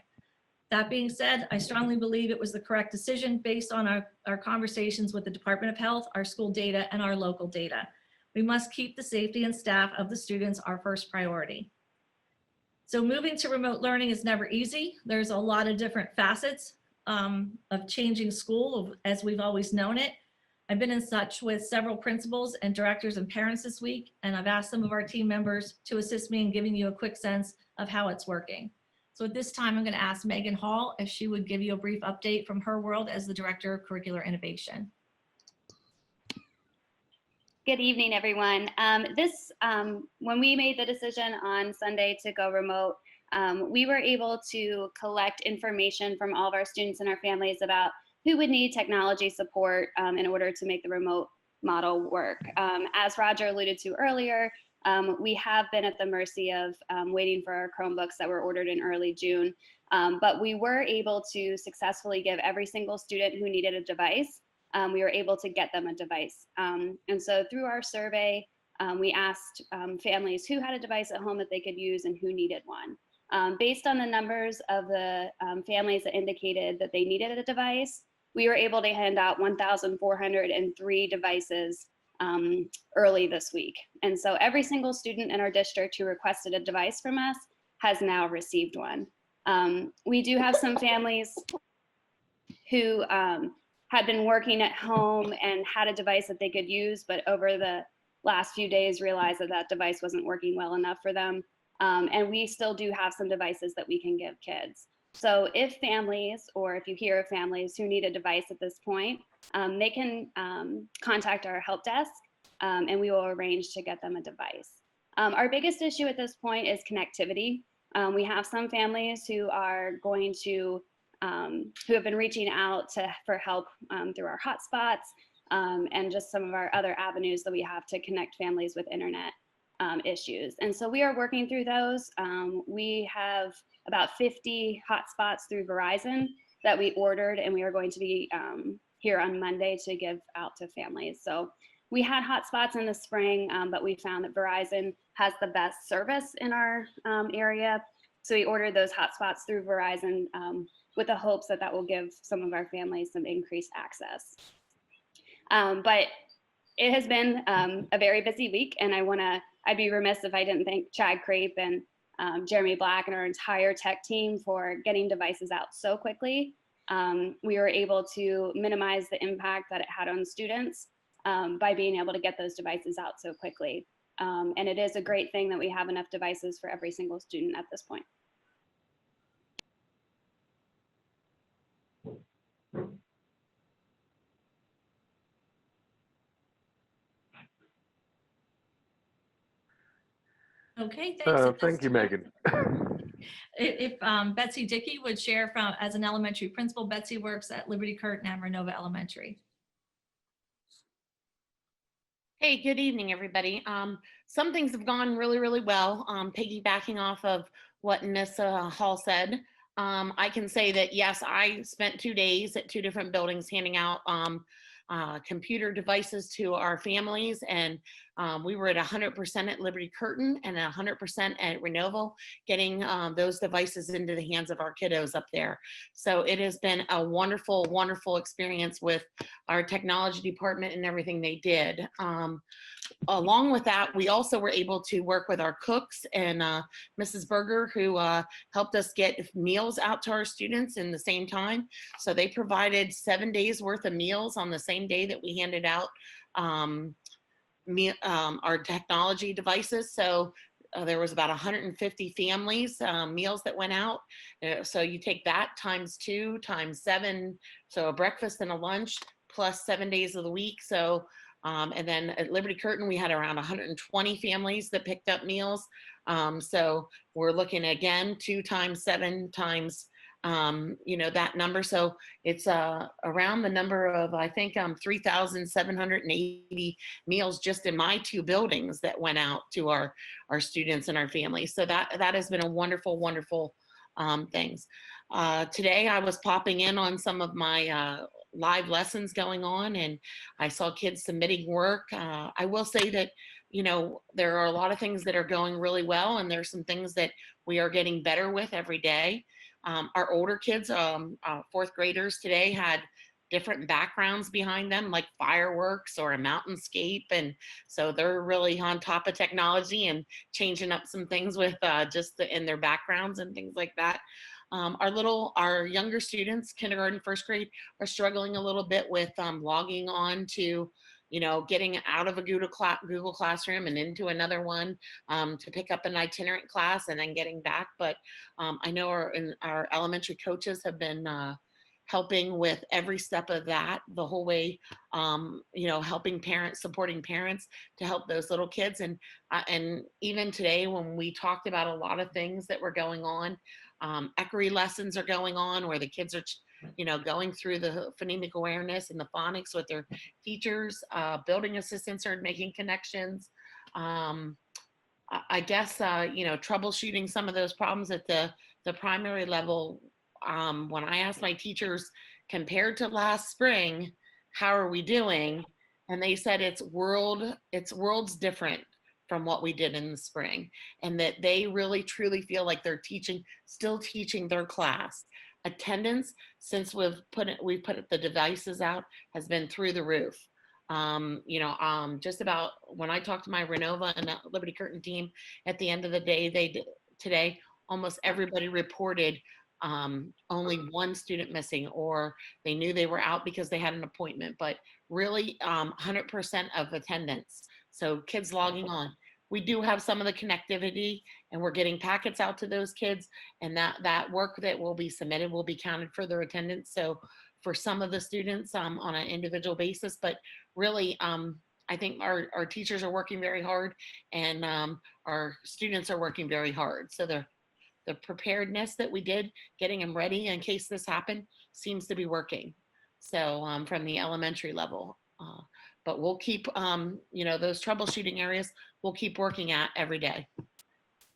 That being said, I strongly believe it was the correct decision based on our conversations with the Department of Health, our school data, and our local data. We must keep the safety and staff of the students our first priority. So moving to remote learning is never easy. There's a lot of different facets of changing school as we've always known it. I've been in touch with several principals and directors and parents this week, and I've asked some of our team members to assist me in giving you a quick sense of how it's working. So at this time, I'm going to ask Megan Hall if she would give you a brief update from her world as the Director of Curricular Innovation. Good evening, everyone. When we made the decision on Sunday to go remote, we were able to collect information from all of our students and our families about who would need technology support in order to make the remote model work. As Roger alluded to earlier, we have been at the mercy of waiting for our Chromebooks that were ordered in early June, but we were able to successfully give every single student who needed a device, we were able to get them a device. And so through our survey, we asked families who had a device at home that they could use and who needed one. Based on the numbers of the families that indicated that they needed a device, we were able to hand out 1,403 devices early this week. And so every single student in our district who requested a device from us has now received one. We do have some families who had been working at home and had a device that they could use, but over the last few days realized that that device wasn't working well enough for them. And we still do have some devices that we can give kids. So if families, or if you hear of families who need a device at this point, they can contact our help desk and we will arrange to get them a device. Our biggest issue at this point is connectivity. We have some families who are going to, who have been reaching out for help through our hotspots and just some of our other avenues that we have to connect families with internet issues. And so we are working through those. We have about 50 hotspots through Verizon that we ordered, and we are going to be here on Monday to give out to families. So we had hotspots in the spring, but we found that Verizon has the best service in our area. So we ordered those hotspots through Verizon with the hopes that that will give some of our families some increased access. But it has been a very busy week, and I'd be remiss if I didn't thank Chad Crape and Jeremy Black and our entire tech team for getting devices out so quickly. We were able to minimize the impact that it had on students by being able to get those devices out so quickly. And it is a great thing that we have enough devices for every single student at this point. Okay, thanks. Thank you, Megan. If Betsy Dickey would share as an elementary principal. Betsy works at Liberty Curtin and Renova Elementary. Hey, good evening, everybody. Some things have gone really, really well. Piggybacking off of what Nissa Hall said, I can say that, yes, I spent 2 days at 2 different buildings handing out computer devices to our families, and we were at 100% at Liberty Curtin and 100% at Renova, getting those devices into the hands of our kiddos up there. So it has been a wonderful, wonderful experience with our technology department and everything they did. Along with that, we also were able to work with our cooks and Mrs. Berger, who helped us get meals out to our students in the same time. So they provided 7 days worth of meals on the same day that we handed out our technology devices. So there was about 150 families meals that went out. So you take that times 2 times 7, so a breakfast and a lunch plus 7 days of the week. So And then at Liberty Curtain, we had around 120 families that picked up meals. So we're looking again, 2 times 7 times, that number. So it's around the number of, I think, 3,780 meals just in my 2 buildings that went out to our students and our families. So that has been a wonderful, wonderful things. Today I was popping in on some of my live lessons going on, and I saw kids submitting work. I will say that, there are a lot of things that are going really well, and there's some things that we are getting better with every day. Our older kids, 4th graders today, had different backgrounds behind them, like fireworks or a mountainscape. And so they're really on top of technology and changing up some things with in their backgrounds and things like that. Our younger students, kindergarten, 1st grade, are struggling a little bit with logging on to, getting out of a Google Classroom and into another one to pick up an itinerant class and then getting back. But I know our elementary coaches have been helping with every step of that the whole way, helping parents, supporting parents to help those little kids. And even today, when we talked about a lot of things that were going on, equity lessons are going on where the kids are, going through the phonemic awareness and the phonics with their teachers. Building assistants are making connections. I guess, troubleshooting some of those problems at the primary level. When I asked my teachers, compared to last spring, how are we doing? And they said it's worlds different from what we did in the spring, and that they really truly feel like they're still teaching their class. Attendance, since we've put the devices out, has been through the roof. Just about, when I talked to my Renova and Liberty Curtain team at the end of the day, today, almost everybody reported only 1 student missing, or they knew they were out because they had an appointment, but really 100% of attendance. So kids logging on. We do have some of the connectivity, and we're getting packets out to those kids, and that work that will be submitted will be counted for their attendance. So for some of the students on an individual basis, but really, I think our teachers are working very hard, and our students are working very hard. So the preparedness that we did, getting them ready in case this happened, seems to be working. So from the elementary level, but we'll keep, those troubleshooting areas, we'll keep working at every day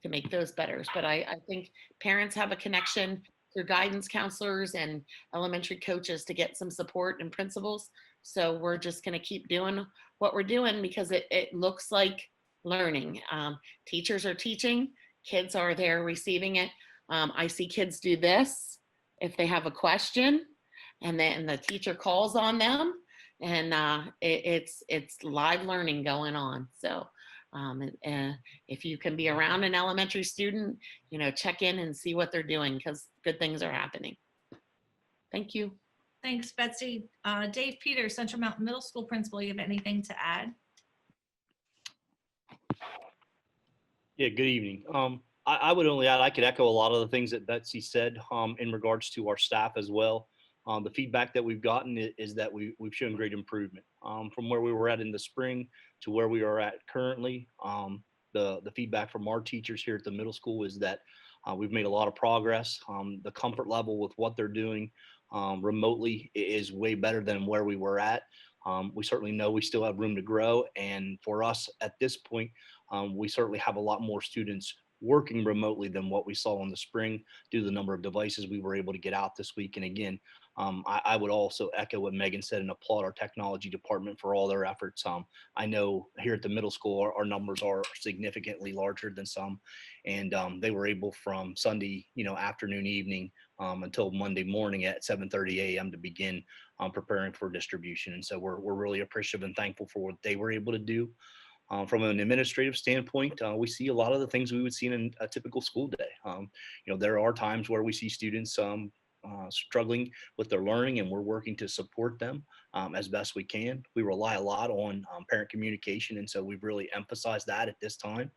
to make those better. But I think parents have a connection through guidance counselors and elementary coaches to get some support, and principals. So we're just going to keep doing what we're doing because it looks like learning. Teachers are teaching, kids are there receiving it. I see kids do this if they have a question, and then the teacher calls on them, and it's live learning going on. So if you can be around an elementary student, check in and see what they're doing, because good things are happening. Thank you. Thanks, Betsy. Dave Peters, Central Mountain Middle School principal, you have anything to add? Yeah, good evening. I would only add, I could echo a lot of the things that Betsy said in regards to our staff as well. The feedback that we've gotten is that we've shown great improvement from where we were at in the spring to where we are at currently. The feedback from our teachers here at the middle school is that we've made a lot of progress. The comfort level with what they're doing remotely is way better than where we were at. We certainly know we still have room to grow. And for us at this point, we certainly have a lot more students working remotely than what we saw in the spring due to the number of devices we were able to get out this week. And again, I would also echo what Megan said and applaud our technology department for all their efforts. I know here at the middle school, our numbers are significantly larger than some, and they were able from Sunday, afternoon, evening until Monday morning at 7:30 a.m. to begin preparing for distribution. And so we're really appreciative and thankful for what they were able to do. From an administrative standpoint, we see a lot of the things we would see in a typical school day. There are times where we see students struggling with their learning, and we're working to support them as best we can. We rely a lot on parent communication, and so we've really emphasized that at this time.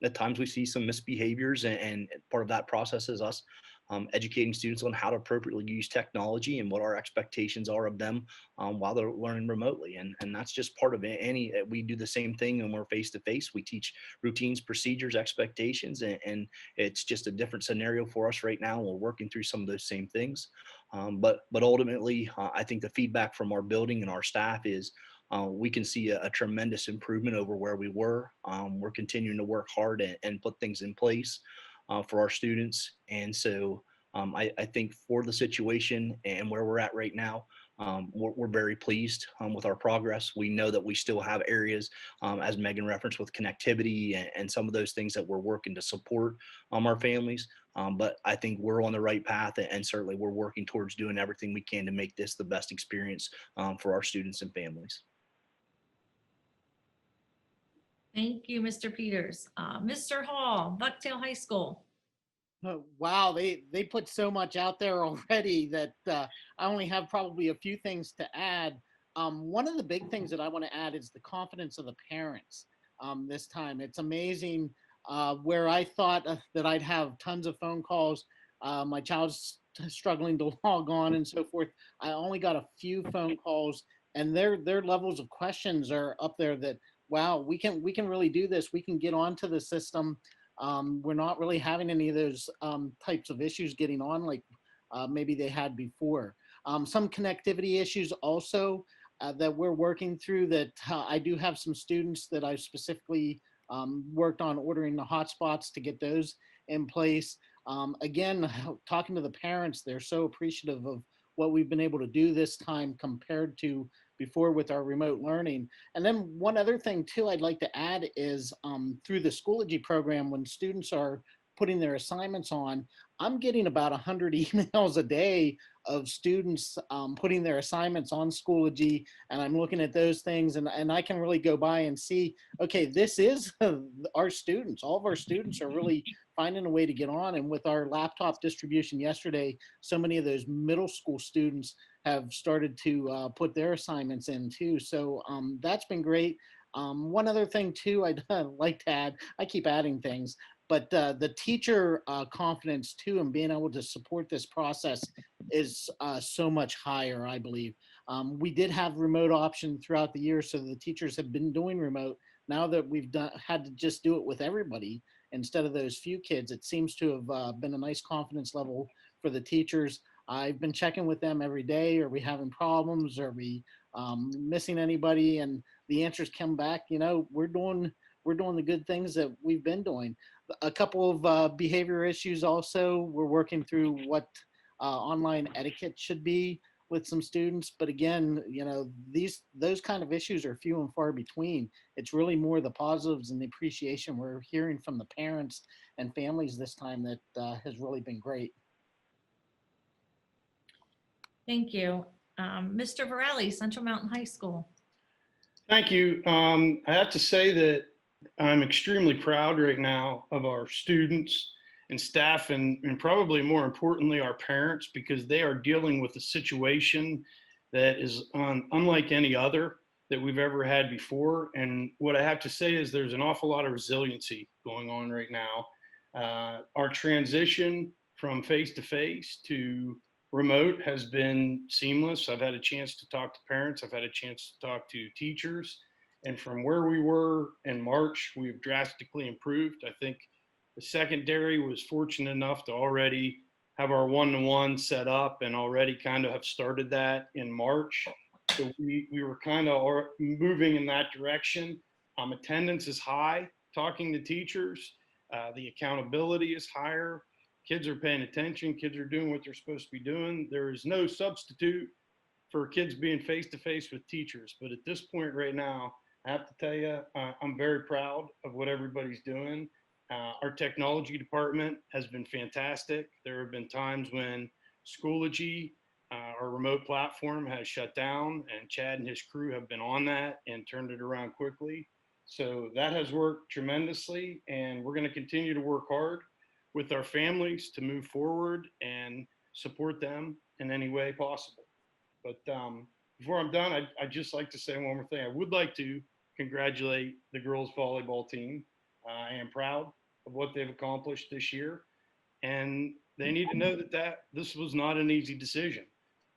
At times we see some misbehaviors, and part of that process is us educating students on how to appropriately use technology and what our expectations are of them while they're learning remotely. And that's just part of it. We do the same thing when we're face to face. We teach routines, procedures, expectations, and it's just a different scenario for us right now. We're working through some of those same things. But ultimately, I think the feedback from our building and our staff is we can see a tremendous improvement over where we were. We're continuing to work hard and put things in place for our students. And so I think for the situation and where we're at right now, we're very pleased with our progress. We know that we still have areas, as Megan referenced, with connectivity and some of those things that we're working to support our families. But I think we're on the right path, and certainly we're working towards doing everything we can to make this the best experience for our students and families. Thank you, Mr. Peters. Mr. Hall, Bucktail High School. Oh, wow, they put so much out there already that I only have probably a few things to add. One of the big things that I want to add is the confidence of the parents this time. It's amazing where I thought that I'd have tons of phone calls. My child's struggling to log on and so forth. I only got a few phone calls, and their levels of questions are up there that, wow, we can really do this. We can get onto the system. We're not really having any of those types of issues getting on like maybe they had before. Some connectivity issues also that we're working through that I do have some students that I specifically worked on ordering the hotspots to get those in place. Again, talking to the parents, they're so appreciative of what we've been able to do this time compared to before with our remote learning. And then one other thing too I'd like to add is through the Schoology program, when students are putting their assignments on, I'm getting about 100 emails a day of students putting their assignments on Schoology, and I'm looking at those things, and I can really go by and see, okay, this is our students. All of our students are really finding a way to get on, and with our laptop distribution yesterday, so many of those middle school students have started to put their assignments in too. So that's been great. One other thing too I'd like to add, I keep adding things, but the teacher confidence too and being able to support this process is so much higher, I believe. We did have remote option throughout the year, so the teachers have been doing remote. Now that we've had to just do it with everybody instead of those few kids, it seems to have been a nice confidence level for the teachers. I've been checking with them every day. Are we having problems? Are we missing anybody? And the answers come back, you know, we're doing the good things that we've been doing. A couple of behavior issues also. We're working through what online etiquette should be with some students. But again, you know, those kind of issues are few and far between. It's really more the positives and the appreciation we're hearing from the parents and families this time that has really been great. Thank you. Mr. Varelli, Central Mountain High School. Thank you. I have to say that I'm extremely proud right now of our students and staff and probably more importantly, our parents, because they are dealing with a situation that is unlike any other that we've ever had before. And what I have to say is there's an awful lot of resiliency going on right now. Our transition from face-to-face to remote has been seamless. I've had a chance to talk to parents. I've had a chance to talk to teachers. And from where we were in March, we've drastically improved. I think the secondary was fortunate enough to already have our one-to-one set up and already kind of have started that in March. So we were kind of moving in that direction. Attendance is high, talking to teachers. The accountability is higher. Kids are paying attention. Kids are doing what they're supposed to be doing. There is no substitute for kids being face-to-face with teachers. But at this point right now, I have to tell you, I'm very proud of what everybody's doing. Our technology department has been fantastic. There have been times when Schoology, our remote platform, has shut down, and Chad and his crew have been on that and turned it around quickly. So that has worked tremendously, and we're going to continue to work hard with our families to move forward and support them in any way possible. But before I'm done, I'd just like to say one more thing. I would like to congratulate the girls volleyball team. I am proud of what they've accomplished this year. And they need to know that this was not an easy decision,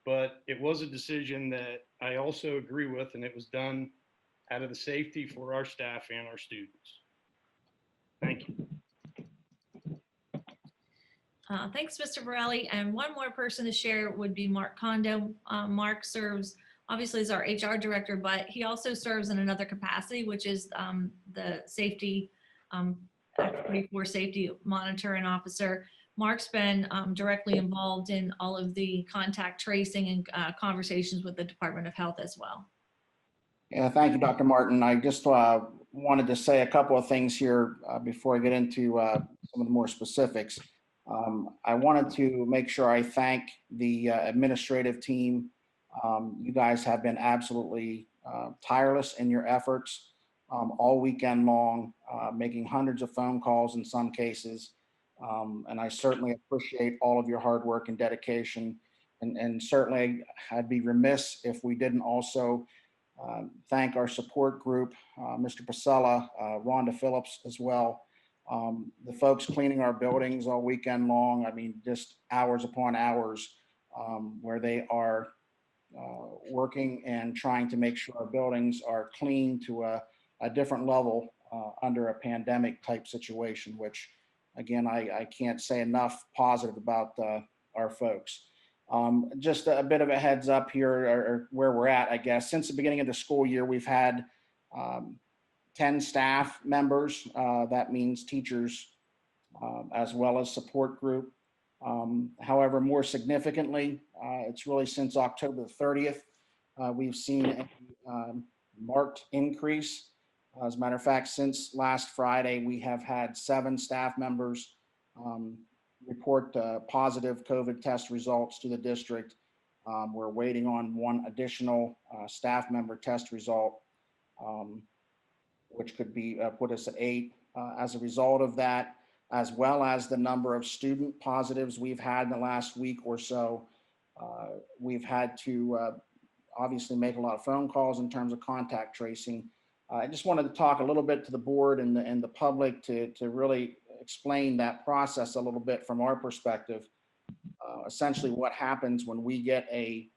but it was a decision that I also agree with, and it was done out of the safety for our staff and our students. Thank you. Thanks, Mr. Borelli. And one more person to share would be Mark Kondo. Mark serves obviously as our HR director, but he also serves in another capacity, which is the safety, Act 44 safety monitor and officer. Mark's been directly involved in all of the contact tracing and conversations with the Department of Health as well. Yeah, thank you, Dr. Martin. I just wanted to say a couple of things here before I get into some of the more specifics. I wanted to make sure I thank the administrative team. You guys have been absolutely tireless in your efforts all weekend long, making hundreds of phone calls in some cases. And I certainly appreciate all of your hard work and dedication. And certainly I'd be remiss if we didn't also thank our support group, Mr. Pasella, Rhonda Phillips as well. The folks cleaning our buildings all weekend long, I mean, just hours upon hours where they are working and trying to make sure our buildings are clean to a different level under a pandemic type situation, which again, I can't say enough positive about our folks. Just a bit of a heads up here or where we're at, I guess. Since the beginning of the school year, we've had 10 staff members. That means teachers as well as support group. However, more significantly, it's really since October 30th, we've seen a marked increase. As a matter of fact, since last Friday, we have had 7 staff members report positive COVID test results to the district. We're waiting on 1 additional staff member test result, which could be put us at 8. As a result of that, as well as the number of student positives we've had in the last week or so, we've had to obviously make a lot of phone calls in terms of contact tracing. I just wanted to talk a little bit to the board and the public to really explain that process a little bit from our perspective. Essentially what happens when we get a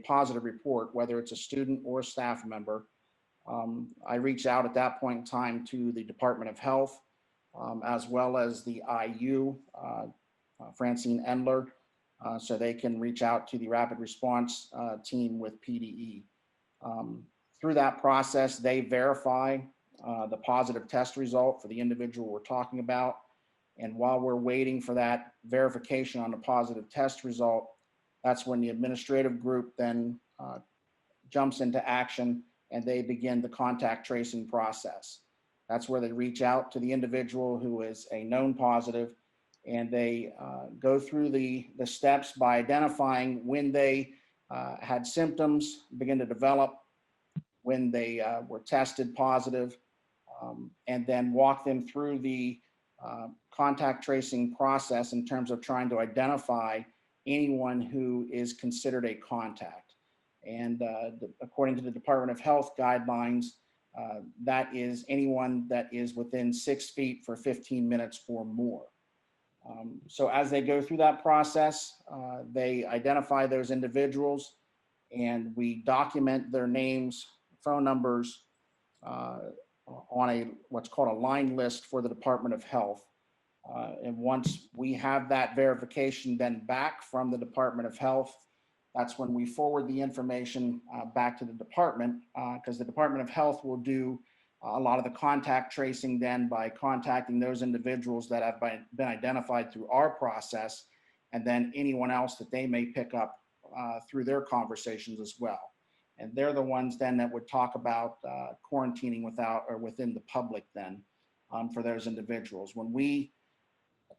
positive report, whether it's a student or a staff member. I reach out at that point in time to the Department of Health, as well as the IU, Francine Endler, so they can reach out to the rapid response team with PDE. Through that process, they verify the positive test result for the individual we're talking about. And while we're waiting for that verification on the positive test result, that's when the administrative group then jumps into action and they begin the contact tracing process. That's where they reach out to the individual who is a known positive, and they go through the steps by identifying when they had symptoms begin to develop, when they were tested positive, and then walk them through the contact tracing process in terms of trying to identify anyone who is considered a contact. And according to the Department of Health guidelines, that is anyone that is within 6 feet for 15 minutes or more. So as they go through that process, they identify those individuals and we document their names, phone numbers on what's called a line list for the Department of Health. And once we have that verification then back from the Department of Health, that's when we forward the information back to the department, because the Department of Health will do a lot of the contact tracing then by contacting those individuals that have been identified through our process, and then anyone else that they may pick up through their conversations as well. And they're the ones then that would talk about quarantining within the public then for those individuals. When we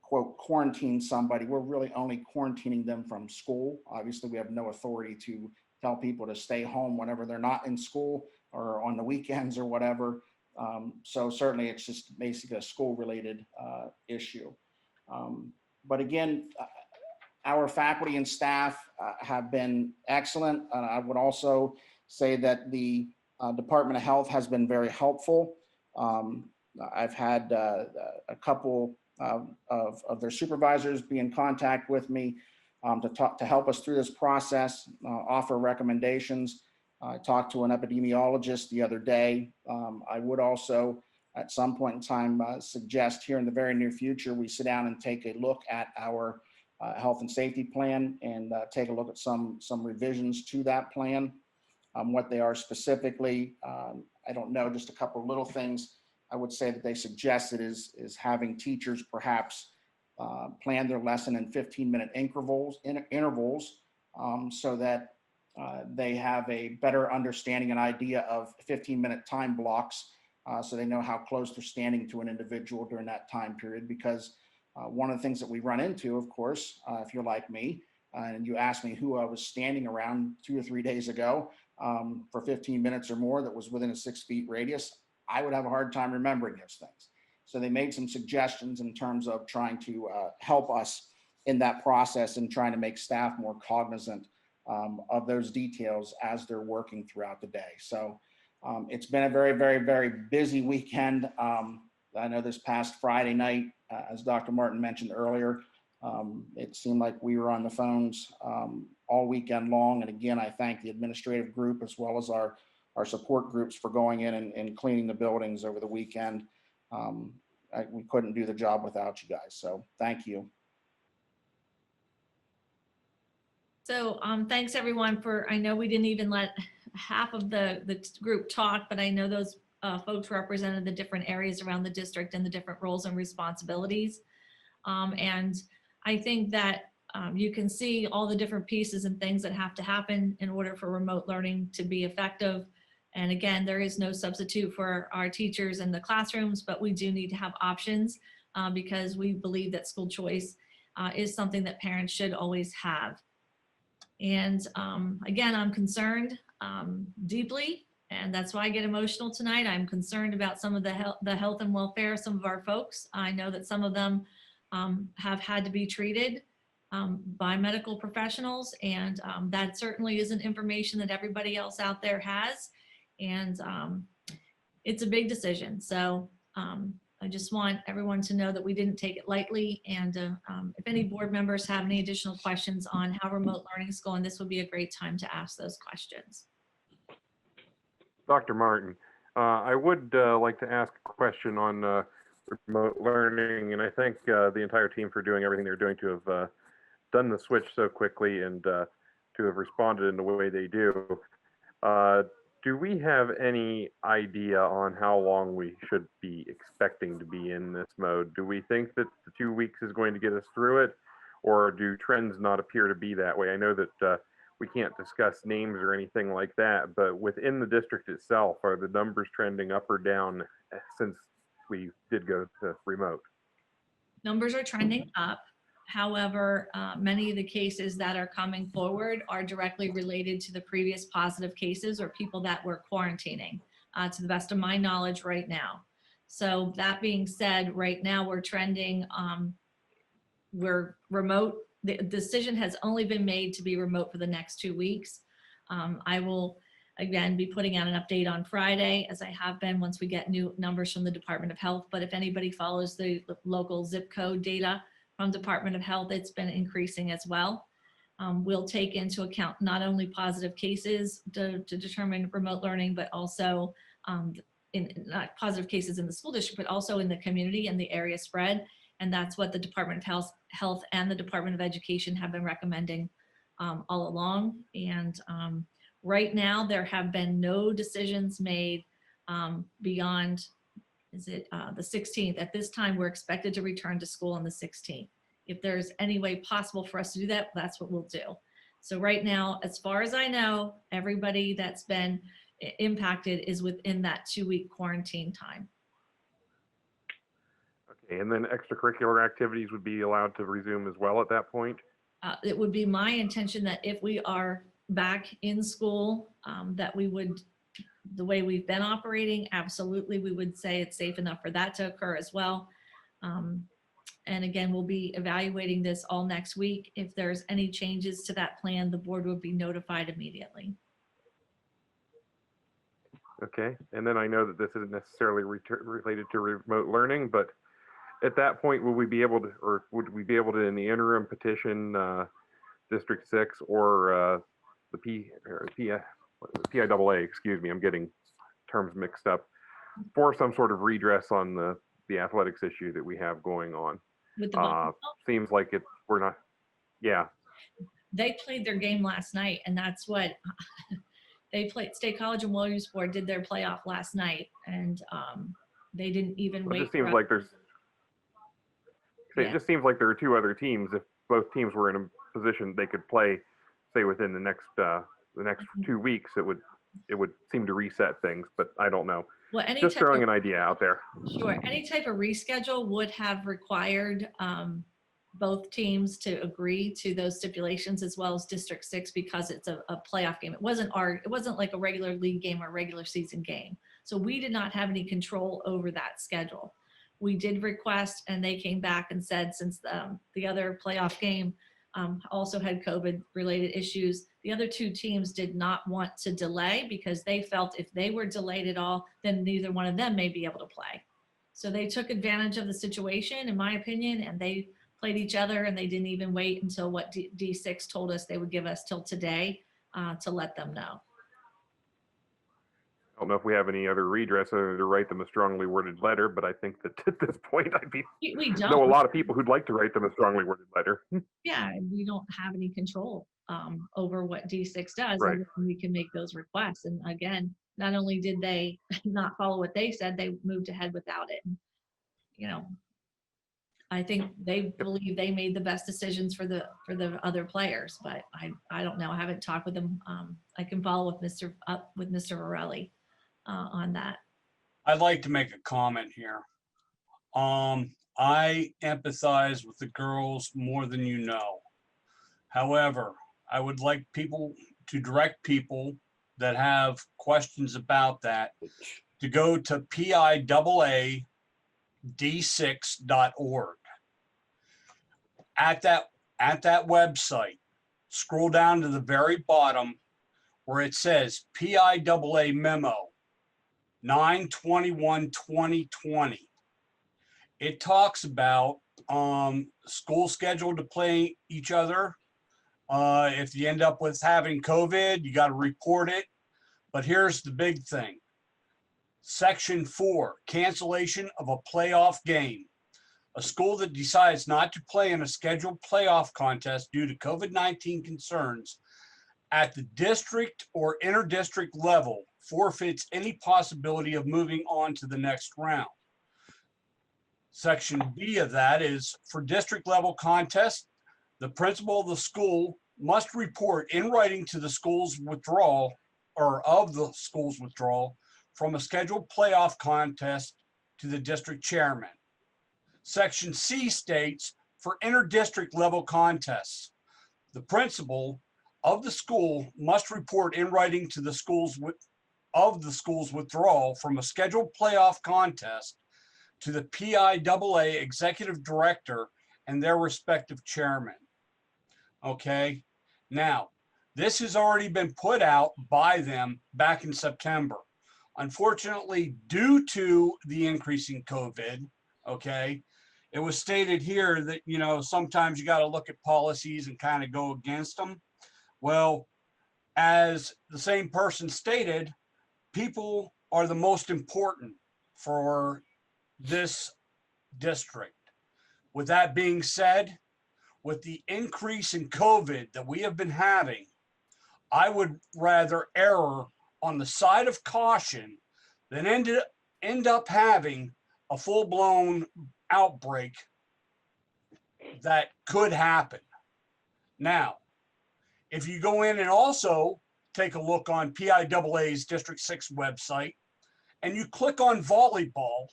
quote quarantine somebody, we're really only quarantining them from school. Obviously, we have no authority to tell people to stay home whenever they're not in school or on the weekends or whatever. So certainly it's just basically a school-related issue. But again, our faculty and staff have been excellent. I would also say that the Department of Health has been very helpful. I've had a couple of their supervisors be in contact with me to help us through this process, offer recommendations. I talked to an epidemiologist the other day. I would also, at some point in time, suggest here in the very near future, we sit down and take a look at our health and safety plan and take a look at some revisions to that plan. What they are specifically, I don't know, just a couple of little things I would say that they suggested is having teachers perhaps plan their lesson in 15-minute intervals so that they have a better understanding and idea of 15-minute time blocks so they know how close they're standing to an individual during that time period. Because one of the things that we run into, of course, if you're like me, and you asked me who I was standing around 2 or 3 days ago for 15 minutes or more that was within a 6 feet radius, I would have a hard time remembering those things. So they made some suggestions in terms of trying to help us in that process and trying to make staff more cognizant of those details as they're working throughout the day. So it's been a very, very, very busy weekend. I know this past Friday night, as Dr. Martin mentioned earlier, it seemed like we were on the phones all weekend long. And again, I thank the administrative group as well as our support groups for going in and cleaning the buildings over the weekend. We couldn't do the job without you guys. So thank you. So thanks everyone I know we didn't even let half of the group talk, but I know those folks represented the different areas around the district and the different roles and responsibilities. And I think that you can see all the different pieces and things that have to happen in order for remote learning to be effective. And again, there is no substitute for our teachers in the classrooms, but we do need to have options because we believe that school choice is something that parents should always have. And again, I'm concerned deeply, and that's why I get emotional tonight. I'm concerned about some of the health and welfare of some of our folks. I know that some of them have had to be treated by medical professionals, and that certainly isn't information that everybody else out there has. And it's a big decision. So I just want everyone to know that we didn't take it lightly. And if any board members have any additional questions on how remote learning is going, this would be a great time to ask those questions. Dr. Martin, I would like to ask a question on remote learning, and I thank the entire team for doing everything they're doing to have done the switch so quickly and to have responded in the way they do. Do we have any idea on how long we should be expecting to be in this mode? Do we think that the 2 weeks is going to get us through it, or do trends not appear to be that way? I know that we can't discuss names or anything like that, but within the district itself, are the numbers trending up or down since we did go to remote? Numbers are trending up. However, many of the cases that are coming forward are directly related to the previous positive cases or people that were quarantining, to the best of my knowledge right now. So that being said, right now we're trending, we're remote. The decision has only been made to be remote for the next 2 weeks. I will, again, be putting out an update on Friday, as I have been once we get new numbers from the Department of Health. But if anybody follows the local zip code data from Department of Health, it's been increasing as well. We'll take into account not only positive cases to determine remote learning, but also not positive cases in the school district, but also in the community and the area spread. And that's what the Department of Health and the Department of Education have been recommending all along. And right now, there have been no decisions made beyond the 16th. At this time, we're expected to return to school on the 16th. If there's any way possible for us to do that, that's what we'll do. So right now, as far as I know, everybody that's been impacted is within that 2-week quarantine time. Okay, and then extracurricular activities would be allowed to resume as well at that point? It would be my intention that if we are back in school, that we would, the way we've been operating, absolutely, we would say it's safe enough for that to occur as well. And again, we'll be evaluating this all next week. If there's any changes to that plan, the board would be notified immediately. Okay, and then I know that this isn't necessarily related to remote learning, but at that point, would we be able to, or would we be able to, in the interim, petition District 6 or the PIAA, excuse me, I'm getting terms mixed up, for some sort of redress on the athletics issue that we have going on? With the volleyball? Seems like we're not, yeah. They played their game last night, and that's what they played. State College and Williamsport did their playoff last night, and they didn't even It wait. just seems like it just seems like there are two other teams. If both teams were in a position they could play, say within the next 2 weeks, it would seem to reset things. But I don't know. Well, Just throwing an idea out there. Sure. Any type of reschedule would have required both teams to agree to those stipulations, as well as District 6, because it's a playoff game. It wasn't like a regular league game or regular season game. So we did not have any control over that schedule. We did request, and they came back and said, since the other playoff game also had COVID related issues, the other two teams did not want to delay, because they felt if they were delayed at all, then neither one of them may be able to play. So they took advantage of the situation, in my opinion, and they played each other, and they didn't even wait until what D6 told us they would give us till today to let them know. I don't know if we have any other redress other than to write them a strongly worded letter, but I think that at this point We don't know a lot of people who'd like to write them a strongly worded letter. Yeah, we don't have any control over what D6 does. Right. And we can make those requests. And again, not only did they not follow what they said, they moved ahead without it. And, I think they believe they made the best decisions for the other players, but I don't know. I haven't talked with them. I can follow with Mr. Morelli on that. I'd like to make a comment here. I empathize with the girls more than you know. However, I would like people to direct people that have questions about that to go to PIAAD6.org. At that website, scroll down to the very bottom where it says PIAA memo 9/21/2020. It talks about school scheduled to play each other. If you end up with having COVID, you got to report it. But here's the big thing. Section 4, cancellation of a playoff game. A school that decides not to play in a scheduled playoff contest due to COVID-19 concerns at the district or inter-district level forfeits any possibility of moving on to the next round. Section B of that is for district level contests, the principal of the school must report in writing to the school's withdrawal from a scheduled playoff contest to the district chairman. Section C states for inter-district level contests, the principal of the school must report in writing to the school's withdrawal from a scheduled playoff contest to the PIAA executive director and their respective chairman. Okay, now this has already been put out by them back in September. Unfortunately, due to the increasing COVID, okay, it was stated here that, sometimes you got to look at policies and kind of go against them. Well, as the same person stated, people are the most important for this district. With that being said, with the increase in COVID that we have been having, I would rather err on the side of caution than end up having a full-blown outbreak that could happen. Now, if you go in and also take a look on PIAA's District 6 website and you click on volleyball,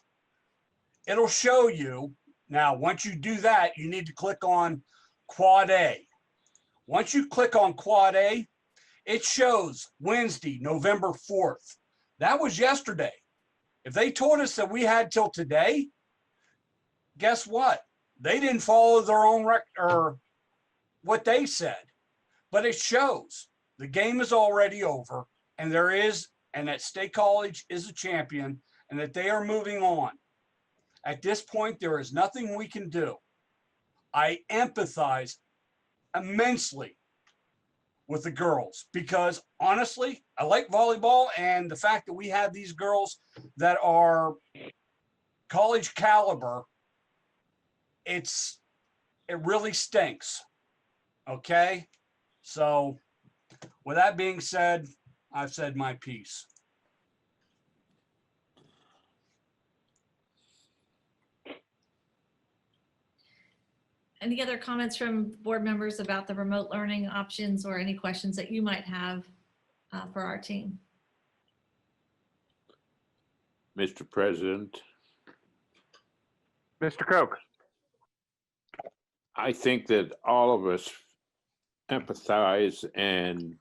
it'll show you. Now, once you do that, you need to click on Quad A. Once you click on Quad A, it shows Wednesday, November 4th. That was yesterday. If they told us that we had till today, guess what? They didn't follow their own or what they said. But it shows the game is already over, and that State College is a champion, and that they are moving on. At this point, there is nothing we can do. I empathize immensely with the girls because honestly, I like volleyball, and the fact that we have these girls that are college caliber, it really stinks. Okay. So with that being said, I've said my piece. Any other comments from board members about the remote learning options or any questions that you might have for our team? Mr. President, Mr. Koch. I think that all of us empathize and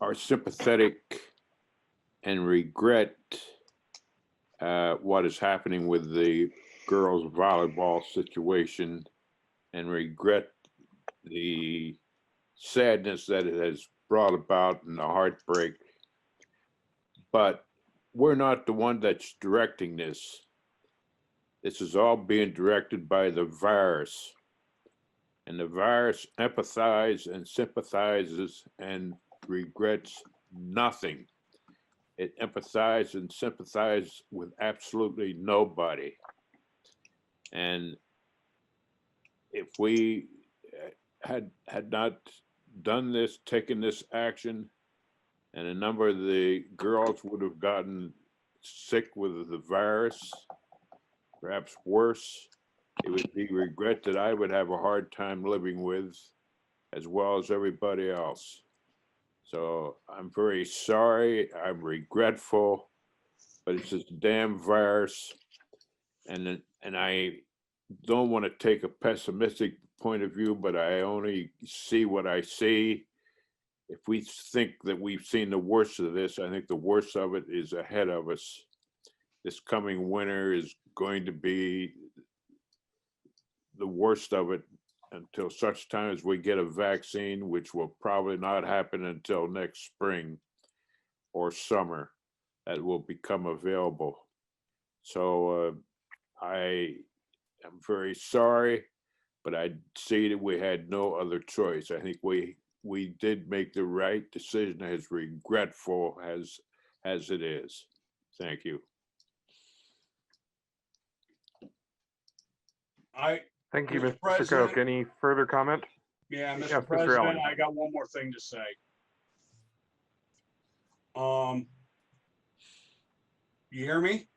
are sympathetic and regret what is happening with the girls' volleyball situation and regret the sadness that it has brought about and the heartbreak. But we're not the one that's directing this. This is all being directed by the virus. And the virus empathizes and sympathizes and regrets nothing. It empathizes and sympathizes with absolutely nobody. And if we had not done this, taken this action, and a number of the girls would have gotten sick with the virus, perhaps worse, it would be regret that I would have a hard time living with, as well as everybody else. So I'm very sorry, I'm regretful, but it's this damn virus. And I don't want to take a pessimistic point of view, but I only see what I see. If we think that we've seen the worst of this, I think the worst of it is ahead of us. This coming winter is going to be the worst of it until such time as we get a vaccine, which will probably not happen until next spring or summer, that will become available. So I am very sorry, but I see that we had no other choice. I think we did make the right decision, as regretful as it is. Thank you. Thank you, Mr. Mr. President. Koch. Any further comment? Yeah, Mr. Yes, Mr. President, Allen. I got one more thing to say. You hear me?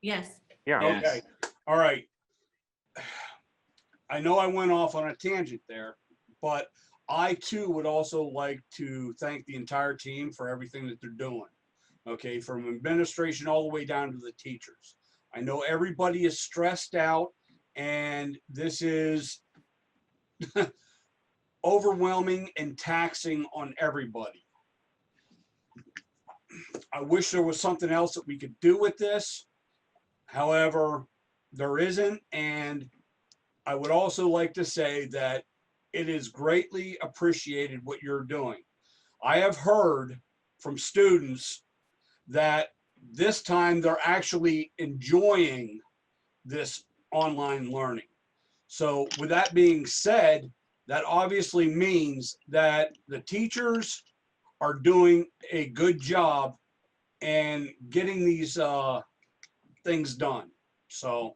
Yes. Yeah. Okay. All right. I know I went off on a tangent there, but I too would also like to thank the entire team for everything that they're doing. Okay, from administration all the way down to the teachers. I know everybody is stressed out, and this is overwhelming and taxing on everybody. I wish there was something else that we could do with this. However, there isn't. And I would also like to say that it is greatly appreciated what you're doing. I have heard from students that this time they're actually enjoying this online learning. So with that being said, that obviously means that the teachers are doing a good job and getting these things done. So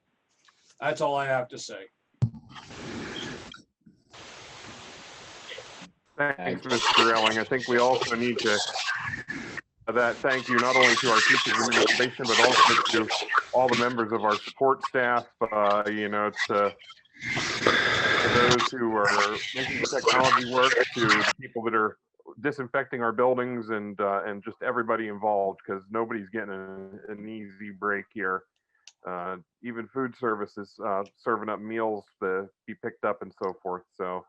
that's all I have to say. Thanks, Mr. Elling. I think we also need to thank you not only to our teachers and administration, but also to all the members of our support staff. To those who are making the technology work, to the people that are disinfecting our buildings, and just everybody involved, because nobody's getting an easy break here. Even food services serving up meals to be picked up and so forth. So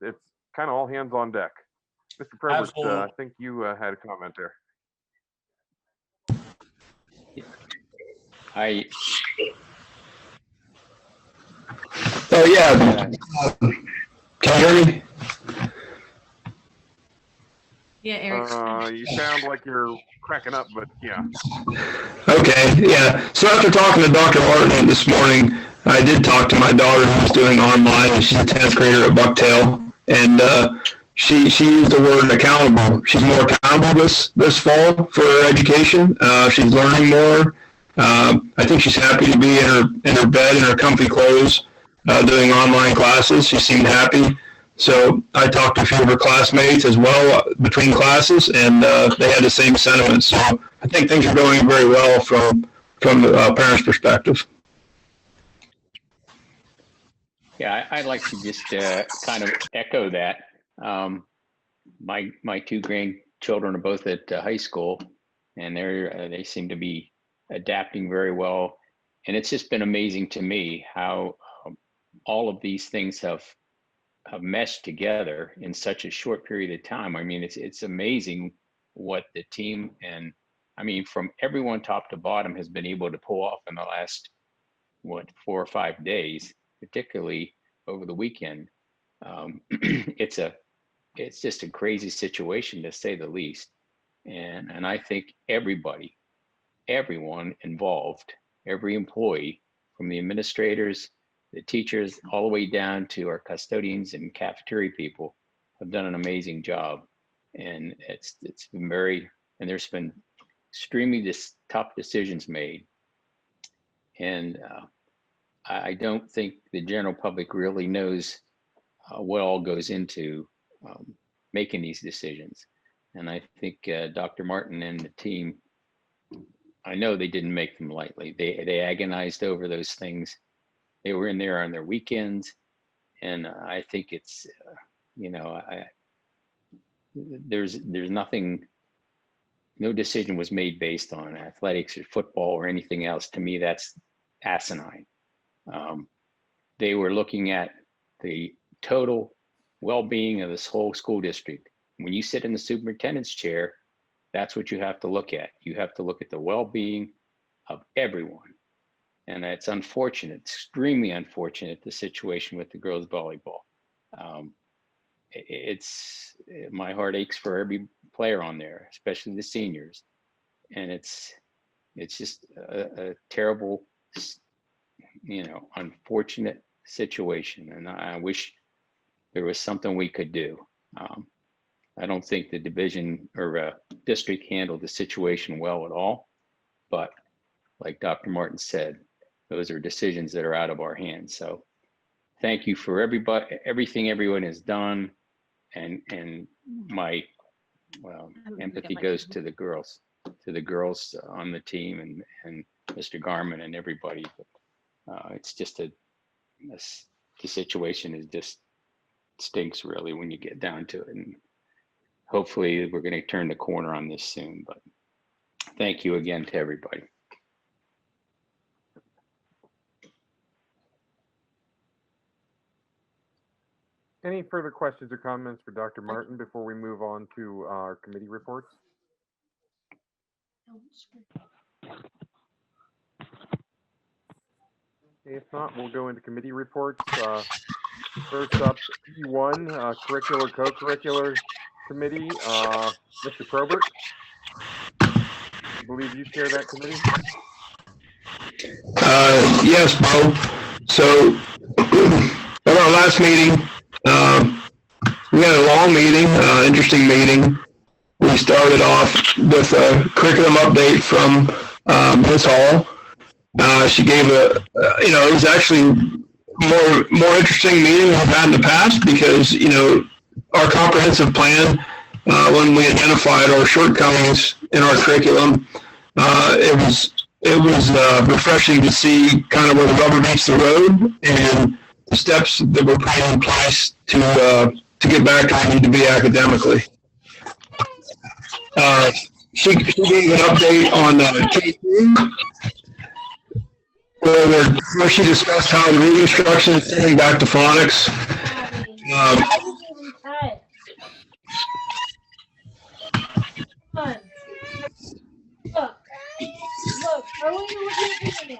it's kind of all hands on deck. Mr. Probert, I think you had a comment there. Oh yeah. Can you hear me? Yeah, Eric. You sound like you're cracking up, but yeah. Okay, yeah. So after talking to Dr. Martin this morning, I did talk to my daughter who's doing online, and she's a 10th grader at Bucktail, and she used the word accountable. She's more accountable this fall for her education. She's learning more. I think she's happy to be in her bed in her comfy clothes, doing online classes. She seemed happy. So I talked to a few of her classmates as well between classes, and they had the same sentiments. So I think things are going very well from the parents' perspective. Yeah, I'd like to just kind of echo that. My two grandchildren are both at high school, and they seem to be adapting very well. And it's just been amazing to me how all of these things have meshed together in such a short period of time. I mean, it's amazing what the team, and I mean, from everyone top to bottom, has been able to pull off in the last 4 or 5 days, particularly over the weekend. It's just a crazy situation, to say the least. And I think everyone involved, every employee, from the administrators, the teachers, all the way down to our custodians and cafeteria people, have done an amazing job. And it's been and there's been extremely tough decisions made. And I don't think the general public really knows what all goes into making these decisions. And I think Dr. Martin and the team, I know they didn't make them lightly. They agonized over those things. They were in there on their weekends, and I think it's, there's nothing, no decision was made based on athletics or football or anything else. To me, that's asinine. They were looking at the total well-being of this whole school district. When you sit in the superintendent's chair, that's what you have to look at. You have to look at the well-being of everyone. And it's unfortunate, extremely unfortunate, the situation with the girls volleyball. My heart aches for every player on there, especially the seniors. And it's just a terrible, unfortunate situation. And I wish there was something we could do. I don't think the division or district handled the situation well at all. But like Dr. Martin said, those are decisions that are out of our hands. So thank you for everything everyone has done. And my empathy goes to the girls on the team and Mr. Garman and everybody. But it's just the situation is just stinks really when you get down to it. And hopefully we're going to turn the corner on this soon. But thank you again to everybody. Any further questions or comments for Dr. Martin before we move on to our committee reports? If not, we'll go into committee reports. First up, P1, Curricular Co-Curricular Committee, Mr. Probert. I believe you chair that committee. Yes, Bo. So at our last meeting, we had a long meeting, interesting meeting. We started off with a curriculum update from Ms. Hall. She gave it was actually more interesting meeting we've had in the past because, our comprehensive plan, when we identified our shortcomings in our curriculum, it was refreshing to see kind of where the rubber meets the road and the steps that we're putting in place to get back to where we need to be academically. She gave an update on K2, where she discussed how the reading instruction is turning back to phonics.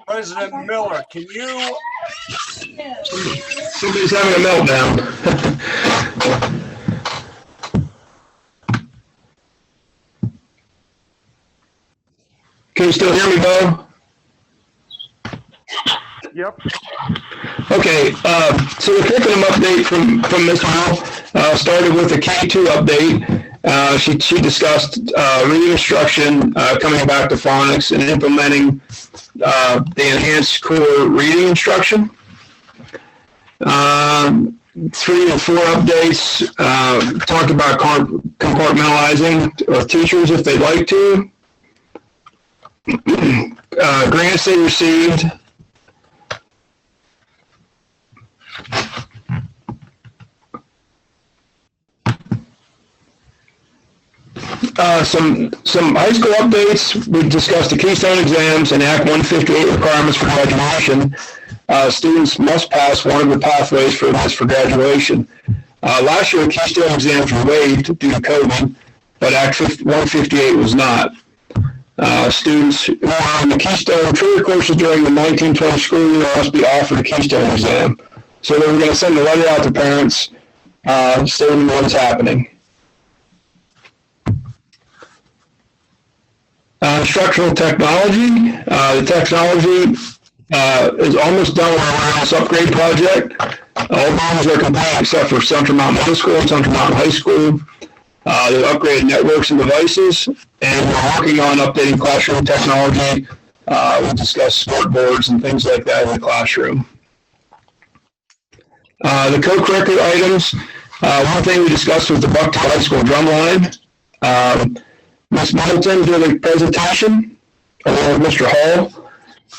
President Miller, can you? Somebody's having a meltdown. Can you still hear me, Bo? Yep. Okay, so the curriculum update from Ms. Hall started with a K2 update. She discussed reading instruction, coming back to phonics, and implementing the enhanced core reading instruction. 3 and 4 updates talked about compartmentalizing teachers if they'd like to. Grants they received. Some high school updates. We discussed the Keystone exams and Act 158 requirements for graduation. Students must pass one of the pathways for this for graduation. Last year, the Keystone exams were waived due to COVID, but Act 158 was not. Students who are on the Keystone trivia courses during the 1920 school year must be offered a Keystone exam. So they were going to send a letter out to parents stating what's happening. Instructional technology. The technology is almost done with our warehouse upgrade project. All buildings are complete except for Central Mountain Middle School and Central Mountain High School. They've upgraded networks and devices, and we're working on updating classroom technology. We'll discuss smart boards and things like that in the classroom. The co-curricular items. One thing we discussed was the Bucktail High School drumline. Ms. Middleton did a presentation along with Mr. Hall,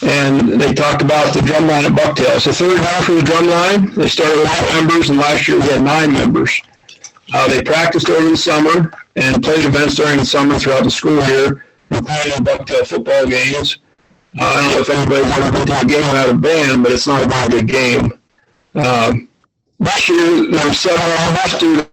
and they talked about the drumline at Bucktail. It's the third year for the drumline. They started with 8 members, and last year we had 9 members. They practiced over the summer and played events during the summer throughout the school year, including Bucktail football games. I don't know if anybody's ever been to a game without a band, but it's not a very good game. This year, there were 7 of our students.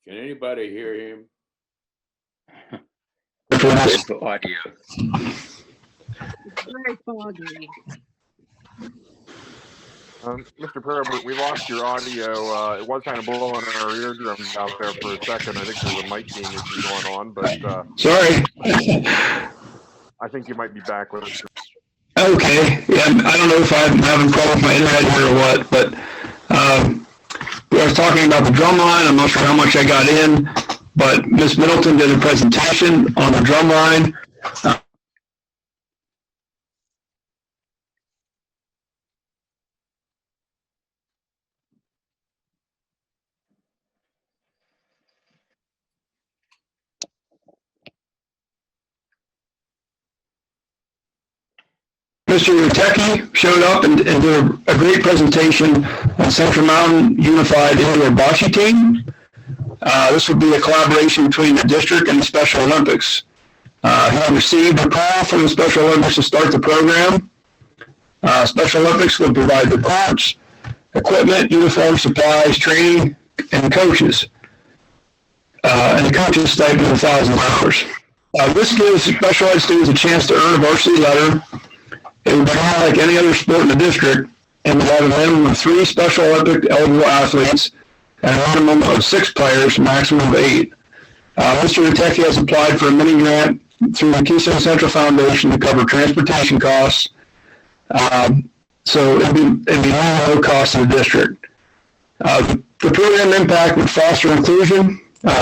Can anybody hear him? There's the audio. It's very foggy. Mr. Perlbert, we lost your audio. It was kind of blowing our eardrums out there for a second. I think there's a mic gain issue going on, but Sorry. I think you might be back with us. Okay. Yeah, I don't know if I'm having problems with my internet here or what, but I was talking about the drum line. I'm not sure how much I got in, but Ms. Middleton did a presentation on the drum line. Mr. Uteki showed up and did a great presentation on Central Mountain Unified Indoor Bocce Team. This would be a collaboration between the district and the Special Olympics. He received a call from the Special Olympics to start the program. Special Olympics would provide the courts, equipment, uniform, supplies, training, and coaches. And the coaches stipend of $1,000. This gives special ed students a chance to earn a varsity letter. It would be like any other sport in the district, and would have a minimum of 3 Special Olympic eligible athletes and a minimum of 6 players, maximum of 8. Mr. Uteki has applied for a mini grant through the Keystone Central Foundation to cover transportation costs. So it'd be low cost to the district. The program impact would foster inclusion,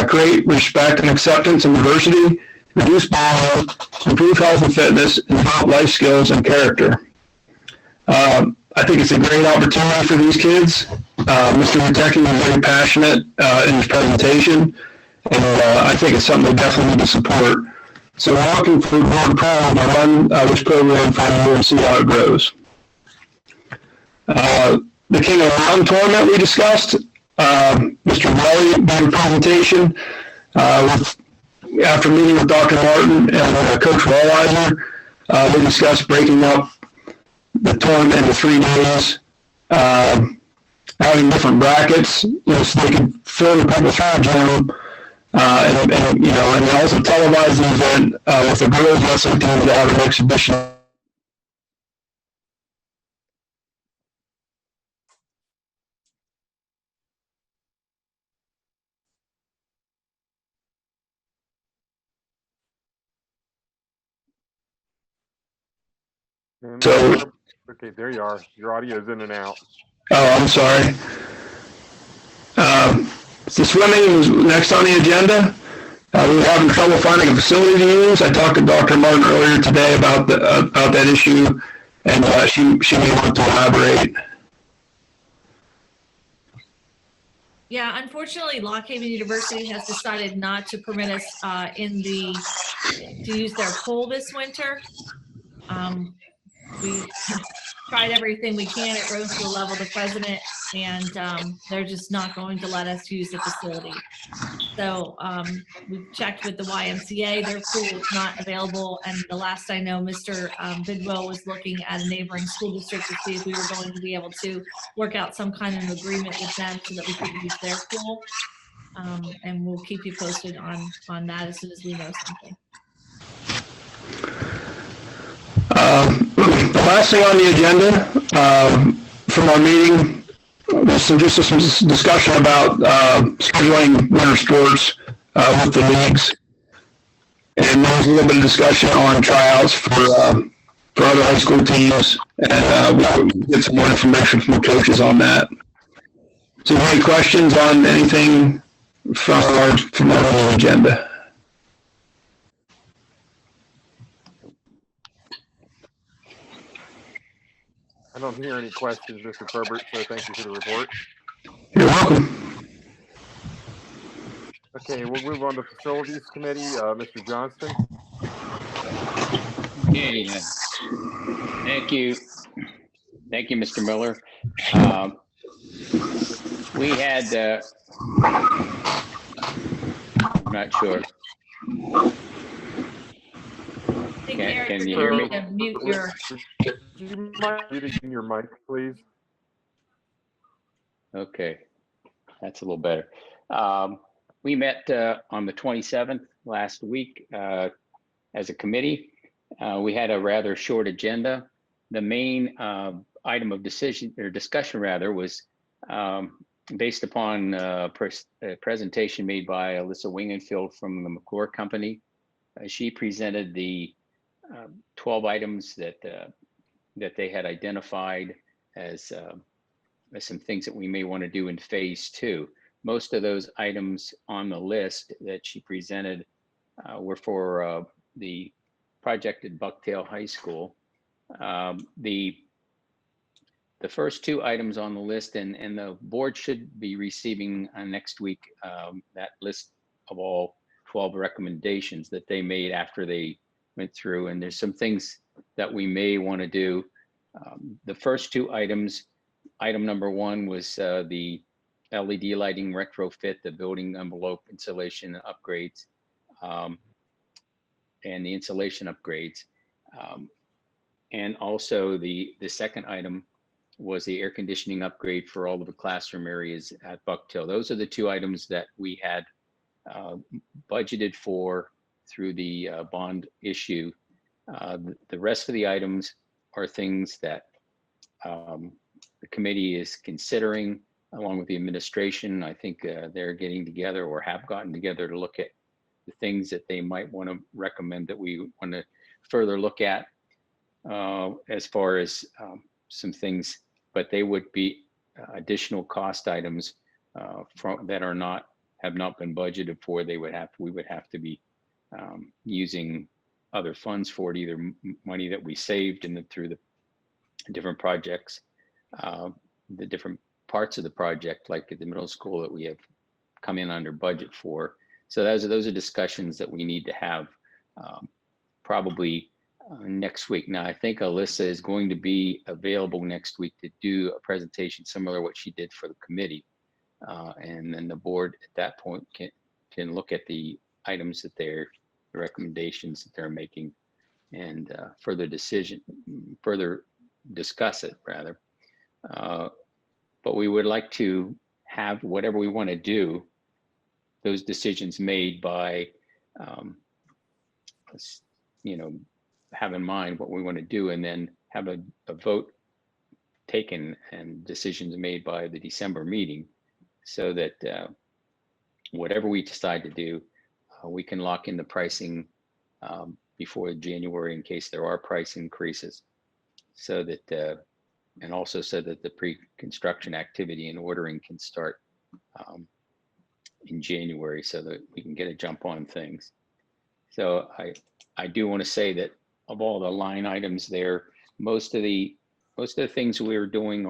create respect and acceptance and diversity, reduce bullying, improve health and fitness, and develop life skills and character. I think it's a great opportunity for these kids. Mr. Uteki was very passionate in his presentation, and I think it's something they definitely need to support. So we're looking for board approval to run this program for a year and see how it grows. The King of the Mountain tournament we discussed. Mr. Welly gave a presentation after meeting with Dr. Martin and Coach Wallweiser. We discussed breaking up the tournament into 3 days, having different brackets, so they could fill the people through the gym, and also televise the event with the girls wrestling team to have an exhibition And So, okay, there you are. Your audio's in and out. oh, I'm sorry. The swimming was next on the agenda. We were having trouble finding a facility to use. I talked to Dr. Martin earlier today about that issue, and she may want to elaborate. Yeah, unfortunately, Lock Haven University has decided not to permit us to use their pool this winter. We tried everything we can. It rose to the level of the president, and they're just not going to let us use the facility. So we've checked with the YMCA. Their pool is not available. And the last I know, Mr. Bidwell was looking at a neighboring school district to see if we were going to be able to work out some kind of agreement with them so that we could use their pool. And we'll keep you posted on that as soon as we know something. The last thing on the agenda from our meeting was some discussion about scheduling winter sports with the leagues. And there was a little bit of discussion on tryouts for other high school teams. And we'll get some more information from the coaches on that. So any questions on anything from our agenda? I don't hear any questions, Mr. Probert, so thank you for the report. You're welcome. Okay, we'll move on to Facilities Committee. Mr. Johnston. Okay, thank you. Thank you, Mr. Miller. We had, I'm not sure. Can you hear me? Mute your. Do you mind muting your mic, please? Okay, that's a little better. We met on the 27th last week as a committee. We had a rather short agenda. The main item of discussion was based upon a presentation made by Alyssa Wingenfield from the McClure Company. She presented the 12 items that they had identified as some things that we may want to do in phase 2. Most of those items on the list that she presented were for the project at Bucktail High School. The first 2 items on the list, and the board should be receiving next week that list of all 12 recommendations that they made after they went through. And there's some things that we may want to do. The first 2 items, item number 1 was the LED lighting retrofit, the building envelope insulation upgrades, and the insulation upgrades. And also the second item was the air conditioning upgrade for all of the classroom areas at Bucktail. Those are the 2 items that we had budgeted for through the bond issue. The rest of the items are things that the committee is considering along with the administration. I think they're getting together or have gotten together to look at the things that they might want to recommend that we want to further look at as far as some things, but they would be additional cost items that have not been budgeted for. We would have to be using other funds for it, either money that we saved through the different projects, the different parts of the project, like at the middle school that we have come in under budget for. So those are discussions that we need to have probably next week. Now, I think Alyssa is going to be available next week to do a presentation similar to what she did for the committee. And then the board at that point can look at the items that the recommendations that they're making and further discuss it rather. But we would like to have whatever we want to do, those decisions made by, have in mind what we want to do, and then have a vote taken and decisions made by the December meeting, so that whatever we decide to do, we can lock in the pricing before January in case there are price increases. so that, and also so that the pre-construction activity and ordering can start in January, so that we can get a jump on things. So I do want to say that of all the line items there, most of the things we're doing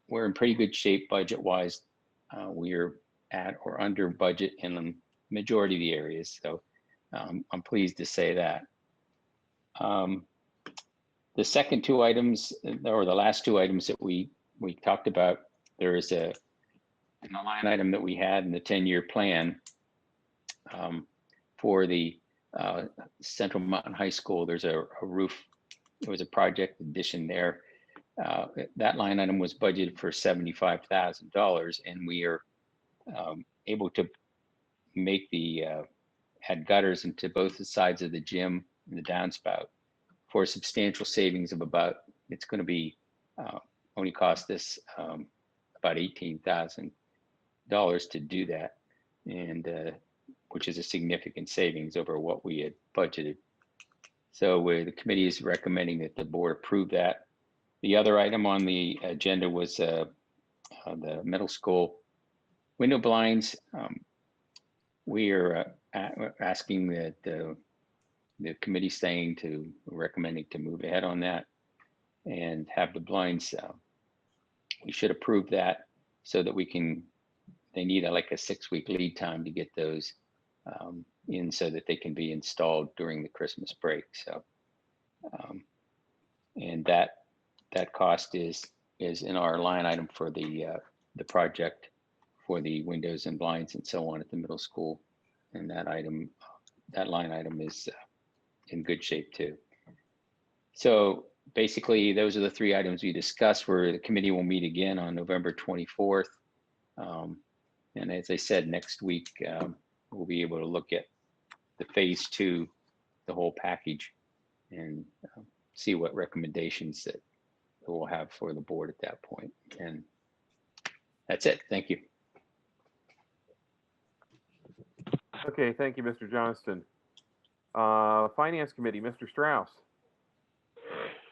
we're in pretty good shape budget-wise. We're at or under budget in the majority of the areas. So I'm pleased to say that. The second two items, or the last two items that we talked about, there is a line item that we had in the 10-year plan for the Central Mountain High School. There's a roof. There was a project addition there. That line item was budgeted for $75,000, and we are able to make add gutters into both the sides of the gym and the downspout for a substantial savings of about, it's going to be only cost us about $18,000 to do that, and which is a significant savings over what we had budgeted. So the committee is recommending that the board approve that. The other item on the agenda was the middle school window blinds. We are asking that the committee recommending to move ahead on that and have the blinds. We should approve that so that they need like a 6-week lead time to get those in so that they can be installed during the Christmas break. So, and that cost is in our line item for the project for the windows and blinds and so on at the middle school. And that line item is in good shape too. So basically, those are the three items we discussed, where the committee will meet again on November 24th. And as I said, next week, we'll be able to look at the phase 2, the whole package, and see what recommendations that we'll have for the board at that point. And that's it. Thank you. Okay, thank you, Mr. Johnston. Finance Committee, Mr. Strauss.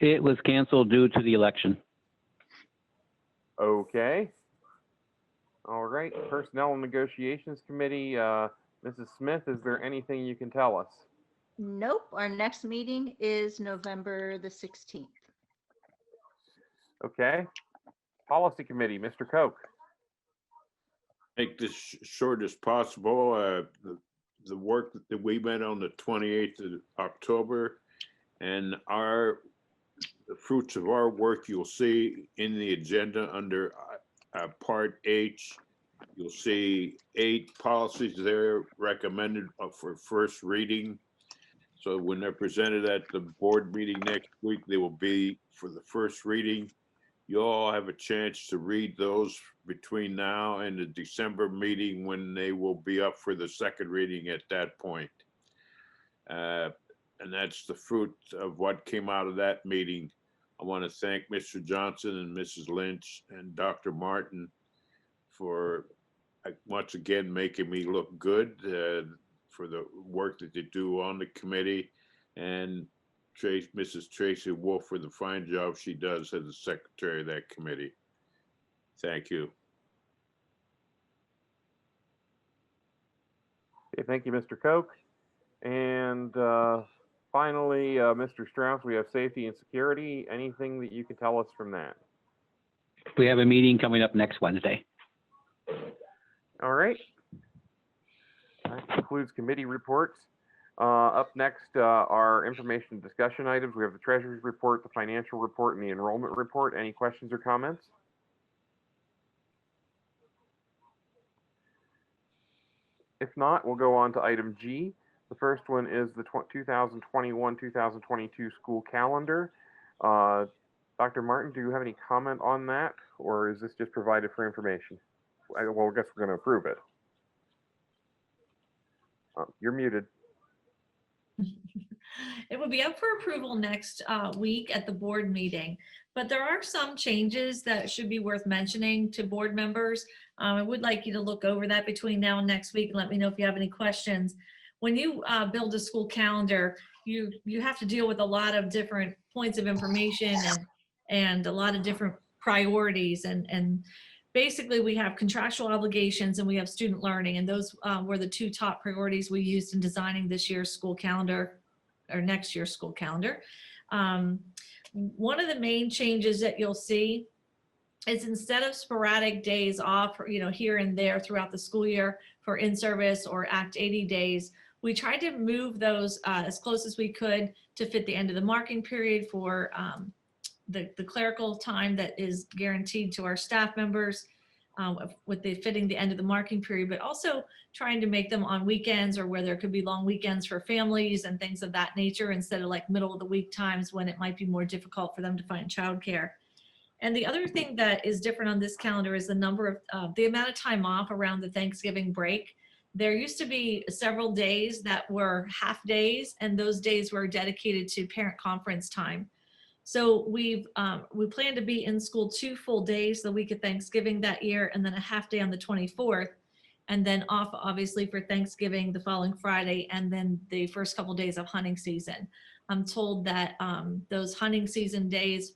It was canceled due to the election. Okay. All right, Personnel and Negotiations Committee, Mrs. Smith, is there anything you can tell us? Nope. Our next meeting is November the 16th. Okay. Policy Committee, Mr. Koch. Make this short as possible. The work that we met on the 28th of October, and the fruits of our work you'll see in the agenda under Part H. You'll see 8 policies there recommended for first reading. So when they're presented at the board meeting next week, they will be for the first reading. You all have a chance to read those between now and the December meeting, when they will be up for the second reading at that point. And that's the fruit of what came out of that meeting. I want to thank Mr. Johnson and Mrs. Lynch and Dr. Martin for once again making me look good for the work that they do on the committee, and Mrs. Tracy Wolf for the fine job she does as the secretary of that committee. Thank you. Okay, thank you, Mr. Koch. And finally, Mr. Strauss, we have Safety and Security. Anything that you can tell us from that? We have a meeting coming up next Wednesday. All right. That concludes committee reports. Up next are information discussion items. We have the treasurer's report, the financial report, and the enrollment report. Any questions or comments? If not, we'll go on to item G. The first one is the 2021-2022 school calendar. Dr. Martin, do you have any comment on that, or is this just provided for information? Well, I guess we're going to approve it. You're muted. It will be up for approval next week at the board meeting, but there are some changes that should be worth mentioning to board members. I would like you to look over that between now and next week and let me know if you have any questions. When you build a school calendar, you have to deal with a lot of different points of information and a lot of different priorities. And basically we have contractual obligations and we have student learning. And those were the two top priorities we used in designing this year's school calendar or next year's school calendar. One of the main changes that you'll see is instead of sporadic days off, here and there throughout the school year for in-service or Act 80 days, we tried to move those as close as we could to fit the end of the marking period for the clerical time that is guaranteed to our staff members with the fitting the end of the marking period, but also trying to make them on weekends or where there could be long weekends for families and things of that nature instead of like middle of the week times when it might be more difficult for them to find childcare. And the other thing that is different on this calendar is the number of the amount of time off around the Thanksgiving break. There used to be several days that were half days, and those days were dedicated to parent conference time. So we plan to be in school 2 full days the week of Thanksgiving that year, and then a half day on the 24th, and then off obviously for Thanksgiving the following Friday, and then the first couple days of hunting season. I'm told that those hunting season days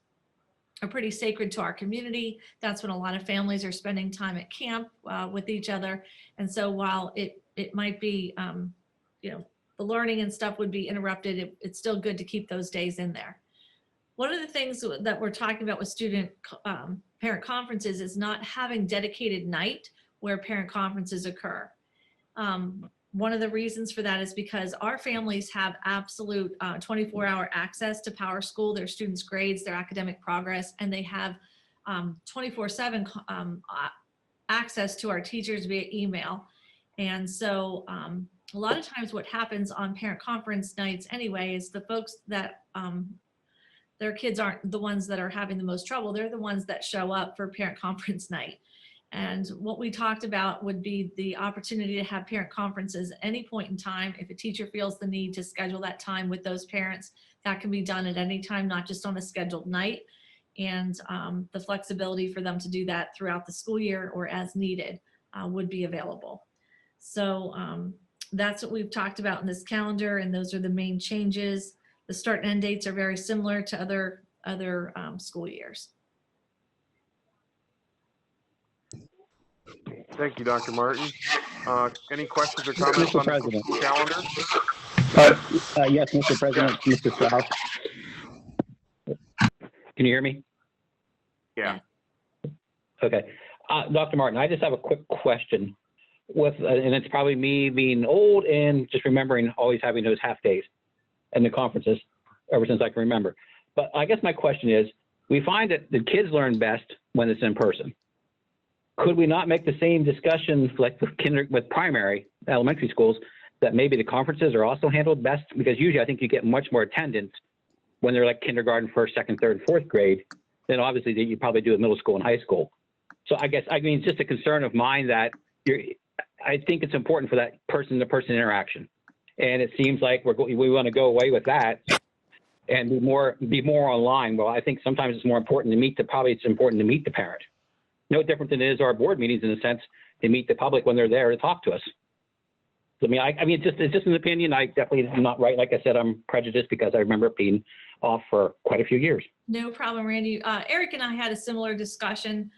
are pretty sacred to our community. That's when a lot of families are spending time at camp with each other. And so while it might be, the learning and stuff would be interrupted, it's still good to keep those days in there. One of the things that we're talking about with student parent conferences is not having dedicated night where parent conferences occur. One of the reasons for that is because our families have absolute 24-hour access to PowerSchool, their students' grades, their academic progress, and they have 24/7 access to our teachers via email. And so a lot of times what happens on parent conference nights anyway is the folks that their kids aren't the ones that are having the most trouble. They're the ones that show up for parent conference night. And what we talked about would be the opportunity to have parent conferences at any point in time. If a teacher feels the need to schedule that time with those parents, that can be done at any time, not just on a scheduled night. And the flexibility for them to do that throughout the school year or as needed would be available. So that's what we've talked about in this calendar, and those are the main changes. The start and end dates are very similar to other school years. Thank you, Dr. Martin. Any questions or comments on the calendar? Yes, Mr. President, Mr. Strauss. Can you hear me? Yeah. Okay. Dr. Martin, I just have a quick question and it's probably me being old and just remembering always having those half days and the conferences ever since I can remember. But I guess my question is, we find that the kids learn best when it's in person. Could we not make the same discussion like with primary elementary schools, that maybe the conferences are also handled best? Because usually I think you get much more attendance when they're like kindergarten, first, second, third, and fourth grade than obviously that you probably do at middle school and high school. So I mean, it's just a concern of mine that I think it's important for that person-to-person interaction. And it seems like we want to go away with that and be more online. Well, I think sometimes it's more important to meet it's important to meet the parent. No different than it is our board meetings in a sense, to meet the public when they're there to talk to us. So, I mean, it's just an opinion. I definitely am not right. Like I said, I'm prejudiced because I remember it being off for quite a few years. No problem, Randy. Eric and I had a similar discussion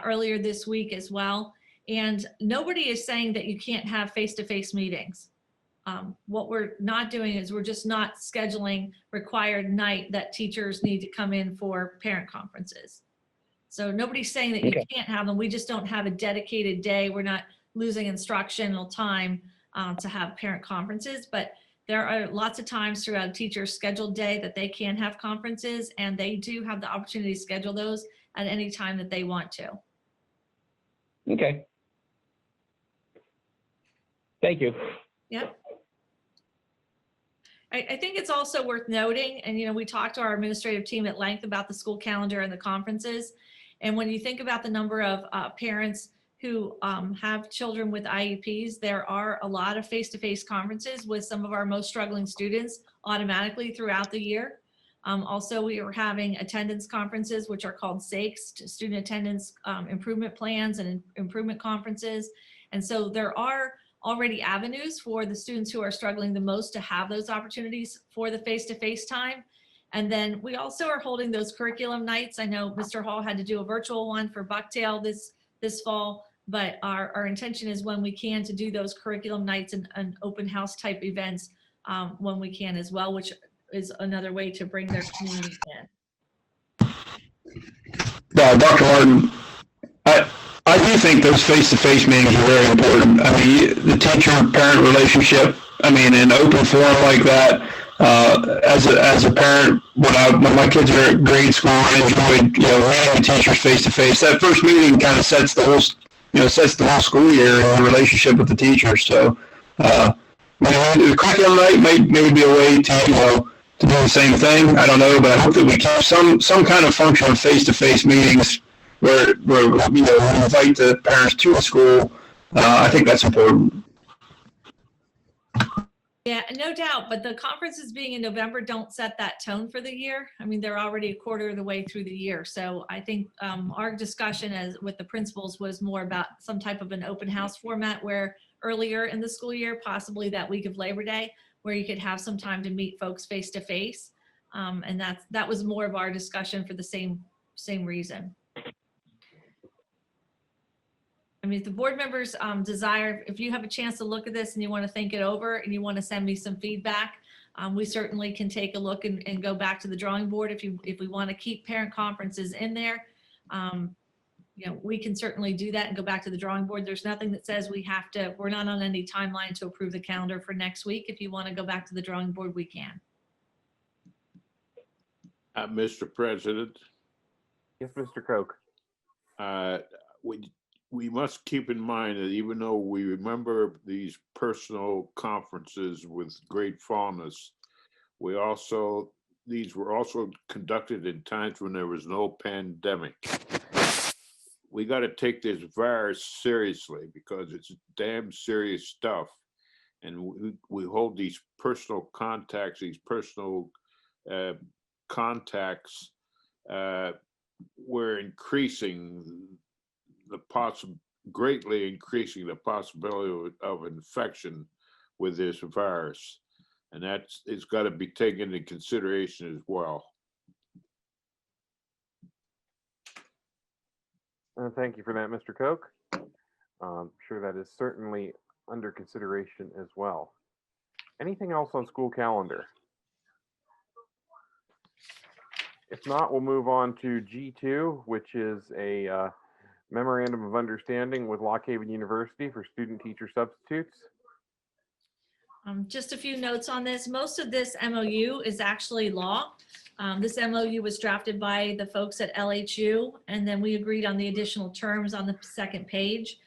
earlier this week as well. And nobody is saying that you can't have face-to-face meetings. What we're not doing is we're just not scheduling required night that teachers need to come in for parent conferences. So nobody's saying that you can't have them. We just don't have a dedicated day. We're not losing instructional time to have parent conferences, but there are lots of times throughout a teacher's scheduled day that they can have conferences, and they do have the opportunity to schedule those at any time that they want to. Okay. Thank you. Yep. I think it's also worth noting, and we talked to our administrative team at length about the school calendar and the conferences. And when you think about the number of parents who have children with IEPs, there are a lot of face-to-face conferences with some of our most struggling students automatically throughout the year. Also, we are having attendance conferences, which are called SAKES, Student Attendance Improvement Plans and Improvement Conferences. And so there are already avenues for the students who are struggling the most to have those opportunities for the face-to-face time. And then we also are holding those curriculum nights. I know Mr. Hall had to do a virtual one for Bucktail this fall, but our intention is when we can to do those curriculum nights and open house type events when we can as well, which is another way to bring their community in. Dr. Martin, I do think those face-to-face meetings are very important. I mean, the teacher-parent relationship, I mean, in open forum like that, as a parent, when my kids are at grade school, I enjoyed, meeting the teachers face-to-face. That first meeting kind of sets the whole school year and the relationship with the teachers. So, the curriculum night may be a way to do the same thing. I don't know, but I hope that we keep some kind of function of face-to-face meetings where we invite the parents to the school. I think that's important. Yeah, no doubt, but the conferences being in November don't set that tone for the year. I mean, they're already a quarter of the way through the year. So I think our discussion with the principals was more about some type of an open house format where earlier in the school year, possibly that week of Labor Day, where you could have some time to meet folks face to face. And that was more of our discussion for the same reason. I mean, if the board members desire, if you have a chance to look at this and you want to think it over and you want to send me some feedback, we certainly can take a look and go back to the drawing board. If we want to keep parent conferences in there, we can certainly do that and go back to the drawing board. There's nothing that says we're not on any timeline to approve the calendar for next week. If you want to go back to the drawing board, we can. Mr. President. Yes, Mr. Koch. We must keep in mind that even though we remember these personal conferences with great fondness, these were also conducted in times when there was no pandemic. We got to take this virus seriously because it's damn serious stuff. And we hold these personal contacts, these personal contacts, we're greatly increasing the possibility of infection with this virus. And it's got to be taken into consideration as well. Thank you for that, Mr. Koch. I'm sure that is certainly under consideration as well. Anything else on school calendar? If not, we'll move on to G2, which is a memorandum of understanding with Lock Haven University for student teacher substitutes. Just a few notes on this. Most of this MOU is actually law. This MOU was drafted by the folks at LHU, and then we agreed on the additional terms on the second page.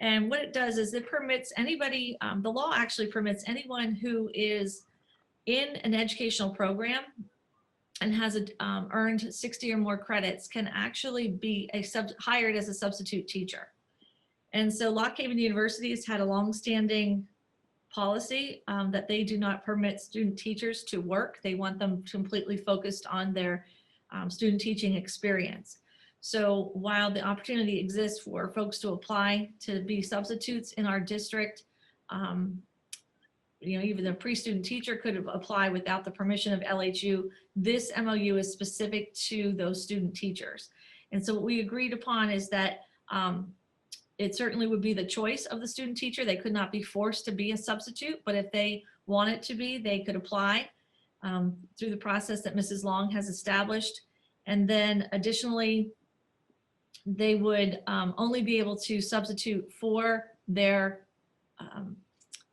And what it does is it permits anybody, the law actually permits anyone who is in an educational program and has earned 60 or more credits can actually be hired as a substitute teacher. And so Lock Haven University has had a longstanding policy that they do not permit student teachers to work. They want them completely focused on their student teaching experience. So while the opportunity exists for folks to apply to be substitutes in our district, even the pre-student teacher could apply without the permission of LHU. This MOU is specific to those student teachers. And so what we agreed upon is that it certainly would be the choice of the student teacher. They could not be forced to be a substitute, but if they wanted to be, they could apply through the process that Mrs. Long has established. And then additionally, they would only be able to substitute for their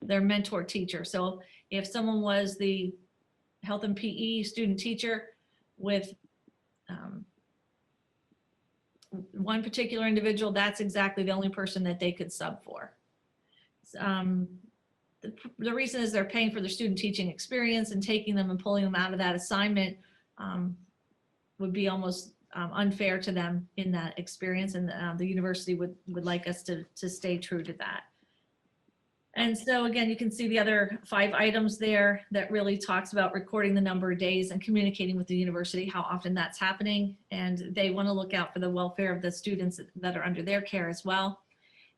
mentor teacher. So if someone was the health and PE student teacher with one particular individual, that's exactly the only person that they could sub for. The reason is they're paying for their student teaching experience, and taking them and pulling them out of that assignment would be almost unfair to them in that experience, and the university would like us to stay true to that. And so again, you can see the other 5 items there that really talks about recording the number of days and communicating with the university how often that's happening. And they want to look out for the welfare of the students that are under their care as well.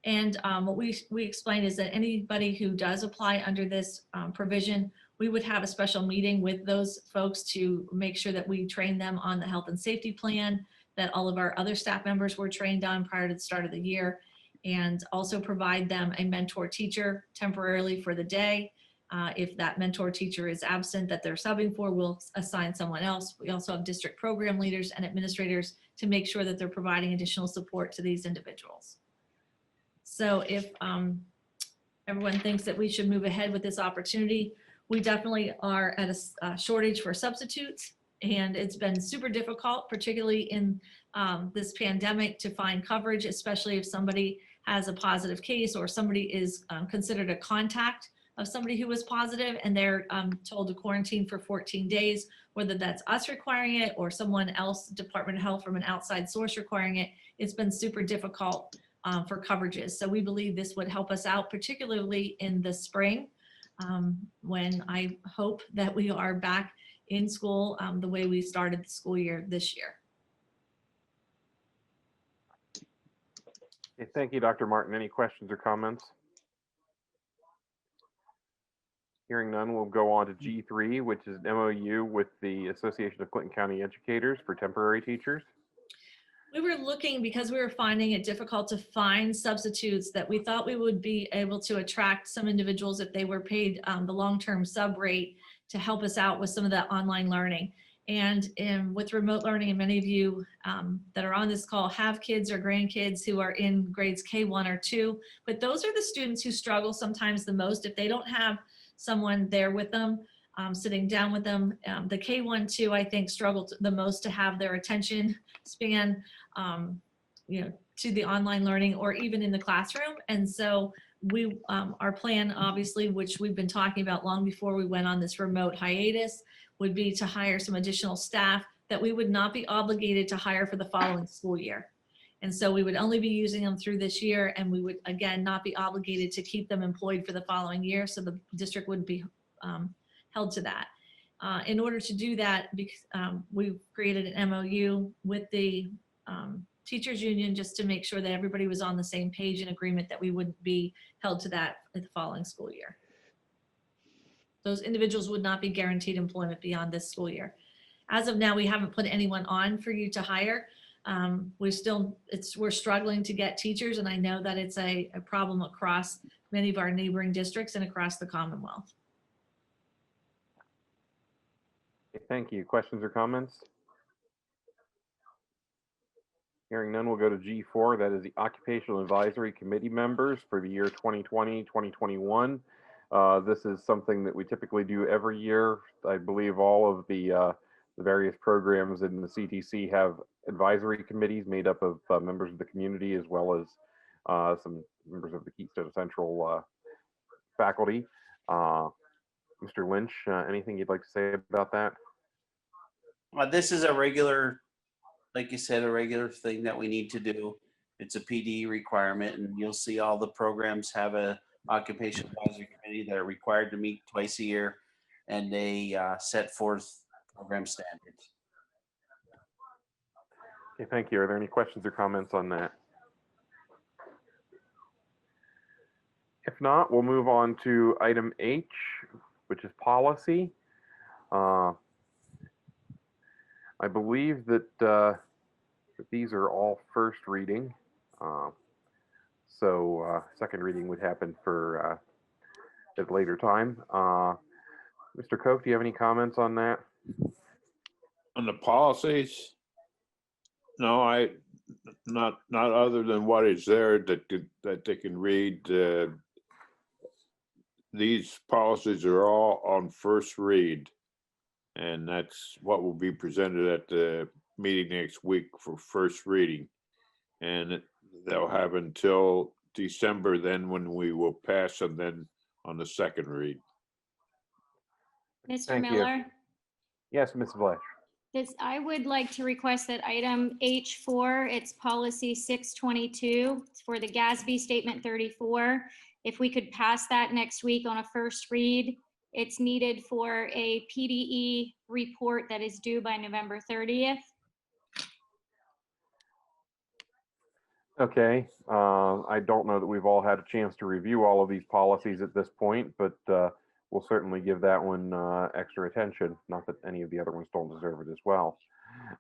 And what we explained is that anybody who does apply under this provision, we would have a special meeting with those folks to make sure that we train them on the health and safety plan, that all of our other staff members were trained on prior to the start of the year, and also provide them a mentor teacher temporarily for the day. If that mentor teacher is absent that they're subbing for, we'll assign someone else. We also have district program leaders and administrators to make sure that they're providing additional support to these individuals. So if everyone thinks that we should move ahead with this opportunity, we definitely are at a shortage for substitutes, and it's been super difficult, particularly in this pandemic, to find coverage, especially if somebody has a positive case or somebody is considered a contact of somebody who was positive and they're told to quarantine for 14 days, whether that's us requiring it or someone else, Department of Health from an outside source requiring it. It's been super difficult for coverages. So we believe this would help us out, particularly in the spring, when I hope that we are back in school the way we started the school year this year. Okay, thank you, Dr. Martin. Any questions or comments? Hearing none, we'll go on to G3, which is an MOU with the Association of Clinton County Educators for temporary teachers. We were looking, because we were finding it difficult to find substitutes, that we thought we would be able to attract some individuals if they were paid the long-term sub rate to help us out with some of that online learning. And with remote learning, and many of you that are on this call have kids or grandkids who are in grades K1 or 2, but those are the students who struggle sometimes the most if they don't have someone there with them, sitting down with them. The K1, 2, I think, struggled the most to have their attention span, to the online learning or even in the classroom. And so we, our plan, obviously, which we've been talking about long before we went on this remote hiatus, would be to hire some additional staff that we would not be obligated to hire for the following school year. And so we would only be using them through this year, and we would, again, not be obligated to keep them employed for the following year. So the district wouldn't be held to that. In order to do that, we've created an MOU with the teachers union just to make sure that everybody was on the same page and agreement that we wouldn't be held to that in the following school year. Those individuals would not be guaranteed employment beyond this school year. As of now, we haven't put anyone on for you to hire. We're struggling to get teachers, and I know that it's a problem across many of our neighboring districts and across the Commonwealth. Okay, thank you. Questions or comments? Hearing none, we'll go to G4. That is the Occupational Advisory Committee members for the year 2020-2021. This is something that we typically do every year. I believe all of the various programs in the CTC have advisory committees made up of members of the community, as well as some members of the Keystone Central faculty. Mr. Lynch, anything you'd like to say about that? This is a regular, like you said, a regular thing that we need to do. It's a PD requirement, and you'll see all the programs have a occupational advisory committee that are required to meet twice a year, and they set forth program standards. Okay, thank you. Are there any questions or comments on that? If not, we'll move on to item H, which is policy. I believe that these are all first reading. So second reading would happen for at a later time. Mr. Koch, do you have any comments on that? On the policies? No, not other than what is there that they can read. These policies are all on first read, and that's what will be presented at the meeting next week for first reading. And they'll have until December then when we will pass them then on the second read. Mr. Thank you. Miller, Yes, Ms. Flesh. I would like to request that item H4, it's policy 622 for the GASB statement 34. If we could pass that next week on a first read, it's needed for a PDE report that is due by November 30th. Okay, I don't know that we've all had a chance to review all of these policies at this point, but we'll certainly give that one extra attention. Not that any of the other ones don't deserve it as well.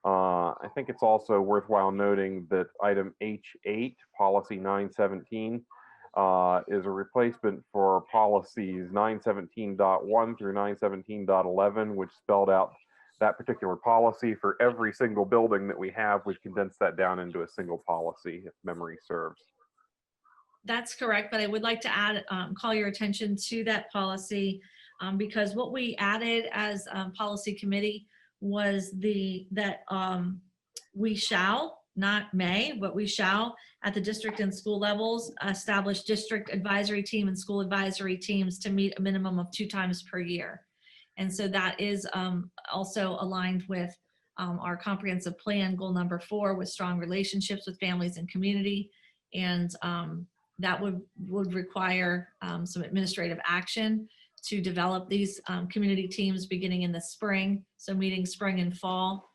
I think it's also worthwhile noting that item H8, policy 917, is a replacement for policies 917.1 through 917.11, which spelled out that particular policy for every single building that we have. We've condensed that down into a single policy, if memory serves. That's correct, but I would like to add, call your attention to that policy because what we added as policy committee was that we shall, not may, but we shall at the district and school levels establish district advisory team and school advisory teams to meet a minimum of 2 times per year. And so that is also aligned with our comprehensive plan goal number 4 with strong relationships with families and community. And that would require some administrative action to develop these community teams beginning in the spring. So meeting spring and fall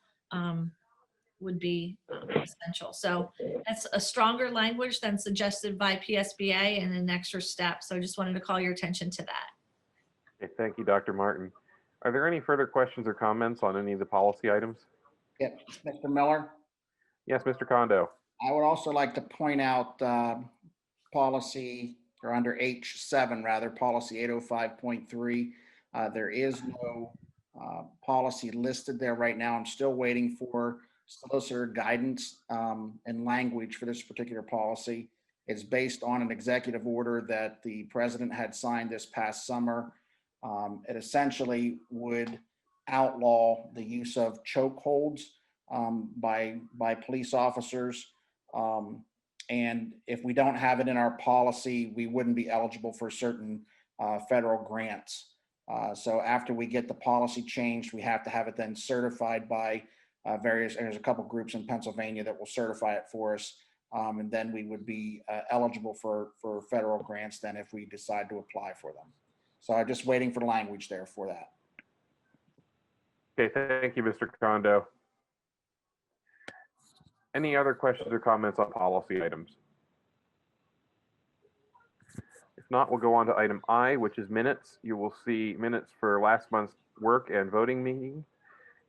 would be essential. So that's a stronger language than suggested by PSBA and an extra step. So I just wanted to call your attention to that. Okay, thank you, Dr. Martin. Are there any further questions or comments on any of the policy items? Yep, Mr. Miller, Yes, Mr. Kondo. I would also like to point out policy, or under H7 rather, policy 805.3. There is no policy listed there right now. I'm still waiting for solicitor guidance and language for this particular policy. It's based on an executive order that the president had signed this past summer. It essentially would outlaw the use of chokeholds by police officers. And if we don't have it in our policy, we wouldn't be eligible for certain federal grants. So after we get the policy changed, we have to have it then certified by there's a couple groups in Pennsylvania that will certify it for us. And then we would be eligible for federal grants then if we decide to apply for them. So I'm just waiting for the language there for that. Okay, thank you, Mr. Kondo. Any other questions or comments on policy items? If not, we'll go on to item I, which is minutes. You will see minutes for last month's work and voting meeting,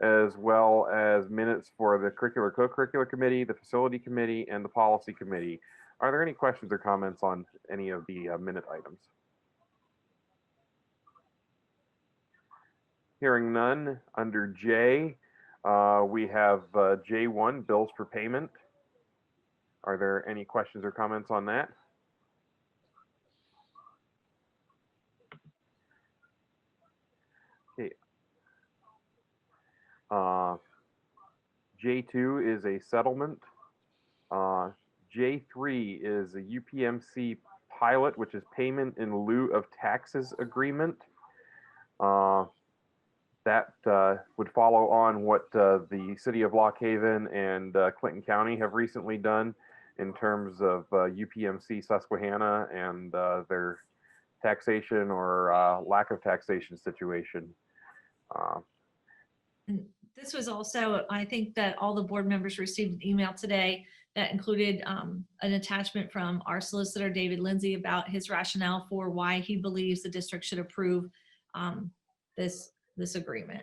as well as minutes for the curricular co-curricular committee, the facility committee, and the policy committee. Are there any questions or comments on any of the minute items? Hearing none, under J, we have J1, bills for payment. Are there any questions or comments on that? Okay. J2 is a settlement. J3 is a UPMC pilot, which is payment in lieu of taxes agreement. That would follow on what the city of Lock Haven and Clinton County have recently done in terms of UPMC Susquehanna and their taxation or lack of taxation situation. This was also, I think that all the board members received an email today that included an attachment from our solicitor, David Lindsay, about his rationale for why he believes the district should approve this agreement.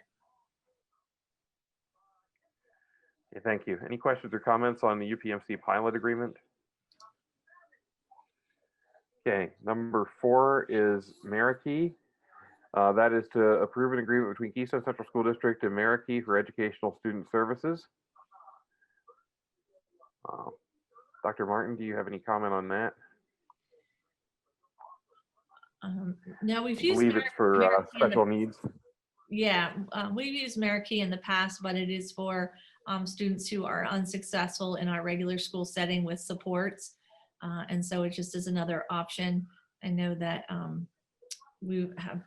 Okay, thank you. Any questions or comments on the UPMC pilot agreement? Okay, number 4 is Marikey. That is to approve an agreement between Keystone Central School District and Marikey for educational student services. Dr. Martin, do you have any comment on that? Now we've I used believe it's for special needs. Yeah, we've used Marikey in the past, but it is for students who are unsuccessful in our regular school setting with supports. And so it just is another option. I know that we have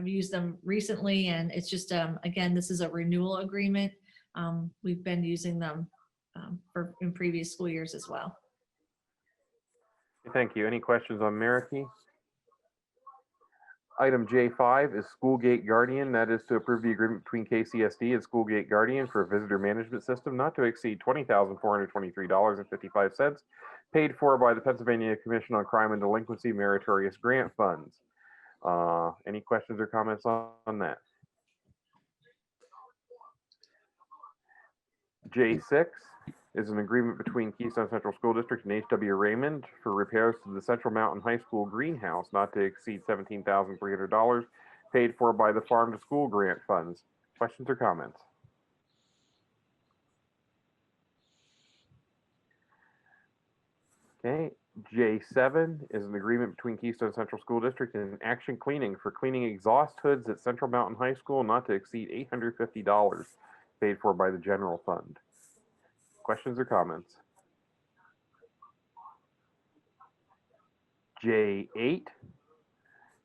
used them recently, and it's just, again, this is a renewal agreement. We've been using them in previous school years as well. Thank you. Any questions on Marikey? Item J5 is Schoolgate Guardian. That is to approve the agreement between KCSD and Schoolgate Guardian for a visitor management system not to exceed $20,423.55 paid for by the Pennsylvania Commission on Crime and Delinquency Meritorious Grant Funds. Any questions or comments on that? J6 is an agreement between Keystone Central School District and H.W. Raymond for repairs to the Central Mountain High School greenhouse not to exceed $17,300, paid for by the Farm to School Grant Funds. Questions or comments? Okay, J7 is an agreement between Keystone Central School District and Action Cleaning for cleaning exhaust hoods at Central Mountain High School not to exceed $850, paid for by the general fund. Questions or comments? J8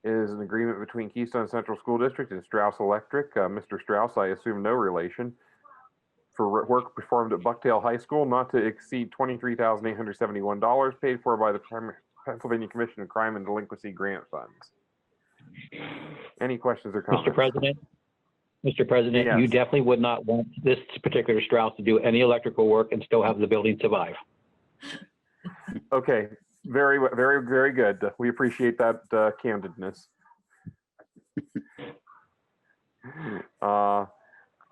is an agreement between Keystone Central School District and Strauss Electric. Mr. Strauss, I assume no relation, for work performed at Bucktail High School not to exceed $23,871, paid for by the Pennsylvania Commission on Crime and Delinquency Grant Funds. Any questions or comments? Mr. President, Yes. you definitely would not want this particular Strauss to do any electrical work and still have the building survive. Okay, very, very, very good. We appreciate that candidness.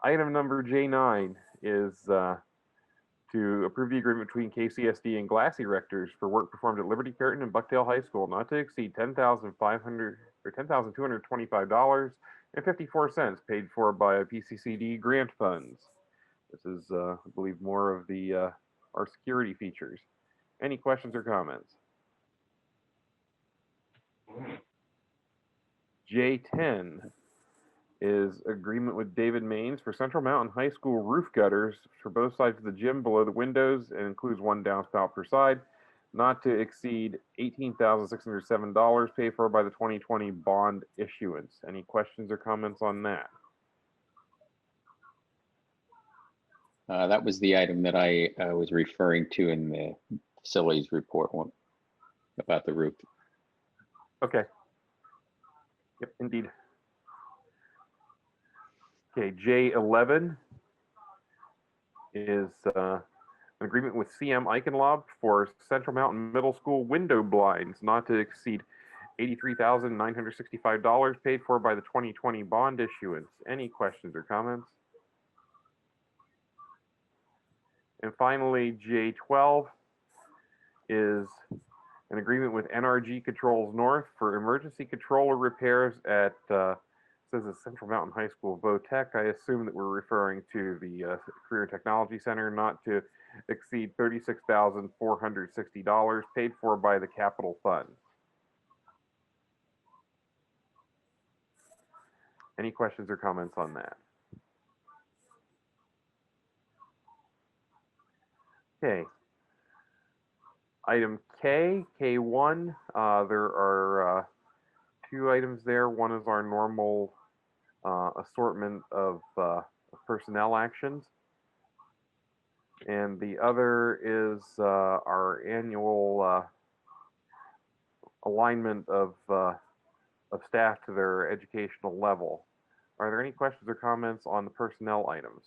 Item number J9 is to approve the agreement between KCSD and Glass Erectors for work performed at Liberty Curtain and Bucktail High School not to exceed $10,225.54, paid for by PCCD grant funds. This is, I believe, more of the our security features. Any questions or comments? J10 is agreement with David Maines for Central Mountain High School roof gutters for both sides of the gym below the windows and includes one downspout per side, not to exceed $18,607, paid for by the 2020 bond issuance. Any questions or comments on that? That was the item that I was referring to in the facilities report one about the roof. Okay. Yep, indeed. Okay, J11 is an agreement with CM Eichenlob for Central Mountain Middle School window blinds not to exceed $83,965, paid for by the 2020 bond issuance. Any questions or comments? And finally, J12 is an agreement with NRG Controls North for emergency controller repairs at says it's Central Mountain High School VOTEC. I assume that we're referring to the Career Technology Center, not to exceed $36,460, paid for by the Capital Fund. Any questions or comments on that? Okay. Item K, K1, there are two items there. One is our normal assortment of personnel actions. And the other is our annual alignment of staff to their educational level. Are there any questions or comments on the personnel items?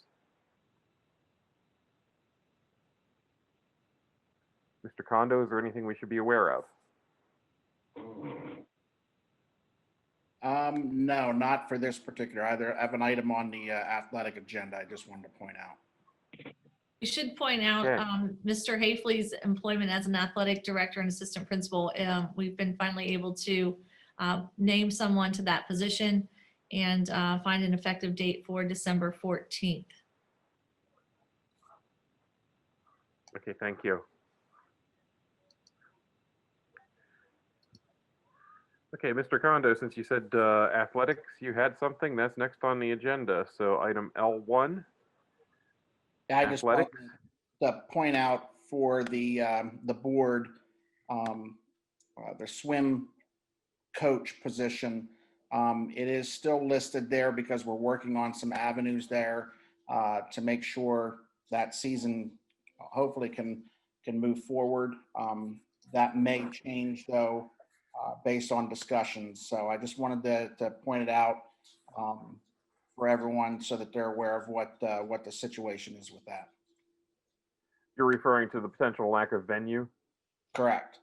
Mr. Kondo, is there anything we should be aware of? No, not for this particular either. I have an item on the athletic agenda I just wanted to point out. We should point out Okay. Mr. Hafley's employment as an athletic director and assistant principal. We've been finally able to name someone to that position and find an effective date for December 14th. Okay, thank you. Okay, Mr. Kondo, since you said athletics, you had something that's next on the agenda. So item L1. I just wanted Athletics. to point out for the board, the swim coach position. It is still listed there because we're working on some avenues there to make sure that season hopefully can move forward. That may change though, based on discussions. So I just wanted to point it out for everyone so that they're aware of what the situation is with that. You're referring to the potential lack of venue? Correct.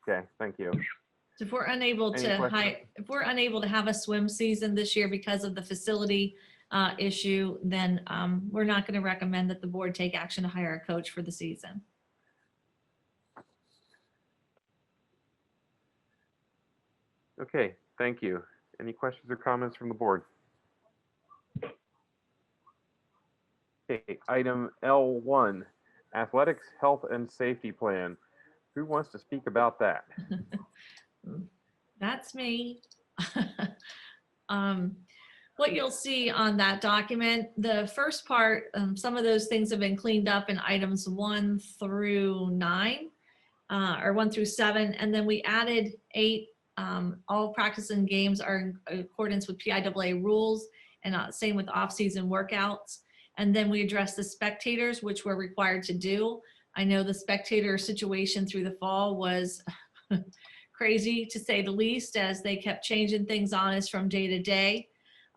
Okay, thank you. So if we're unable Any to questions? if we're unable to have a swim season this year because of the facility issue, then we're not going to recommend that the board take action to hire a coach for the season. Okay, thank you. Any questions or comments from the board? Okay, item L1, athletics, health, and safety plan. Who wants to speak about that? That's me. What you'll see on that document, the first part, some of those things have been cleaned up in items 1 through 9, or 1 through 7, and then we added 8. All practice and games are in accordance with PIAA rules, and same with off-season workouts. And then we addressed the spectators, which we're required to do. I know the spectator situation through the fall was crazy, to say the least, as they kept changing things on us from day to day.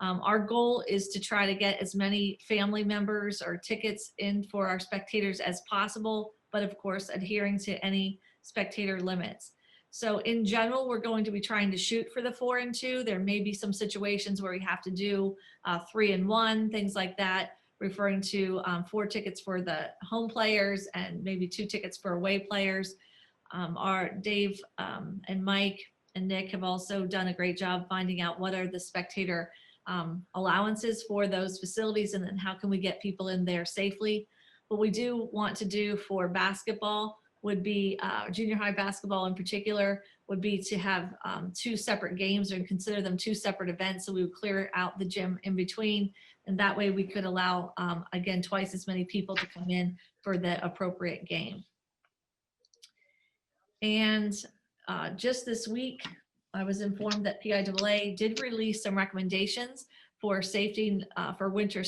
Our goal is to try to get as many family members or tickets in for our spectators as possible, but of course adhering to any spectator limits. So in general, we're going to be trying to shoot for the 4 and 2. There may be some situations where we have to do 3 and 1, things like that, referring to 4 tickets for the home players and maybe 2 tickets for away players. Our Dave and Mike and Nick have also done a great job finding out what are the spectator allowances for those facilities, and then how can we get people in there safely. What we do want to do for basketball would be, junior high basketball in particular, would be to have 2 separate games and consider them 2 separate events. So we would clear out the gym in between, and that way we could allow, again, twice as many people to come in for the appropriate game. And just this week, I was informed that PIAA did release some recommendations for safety for winter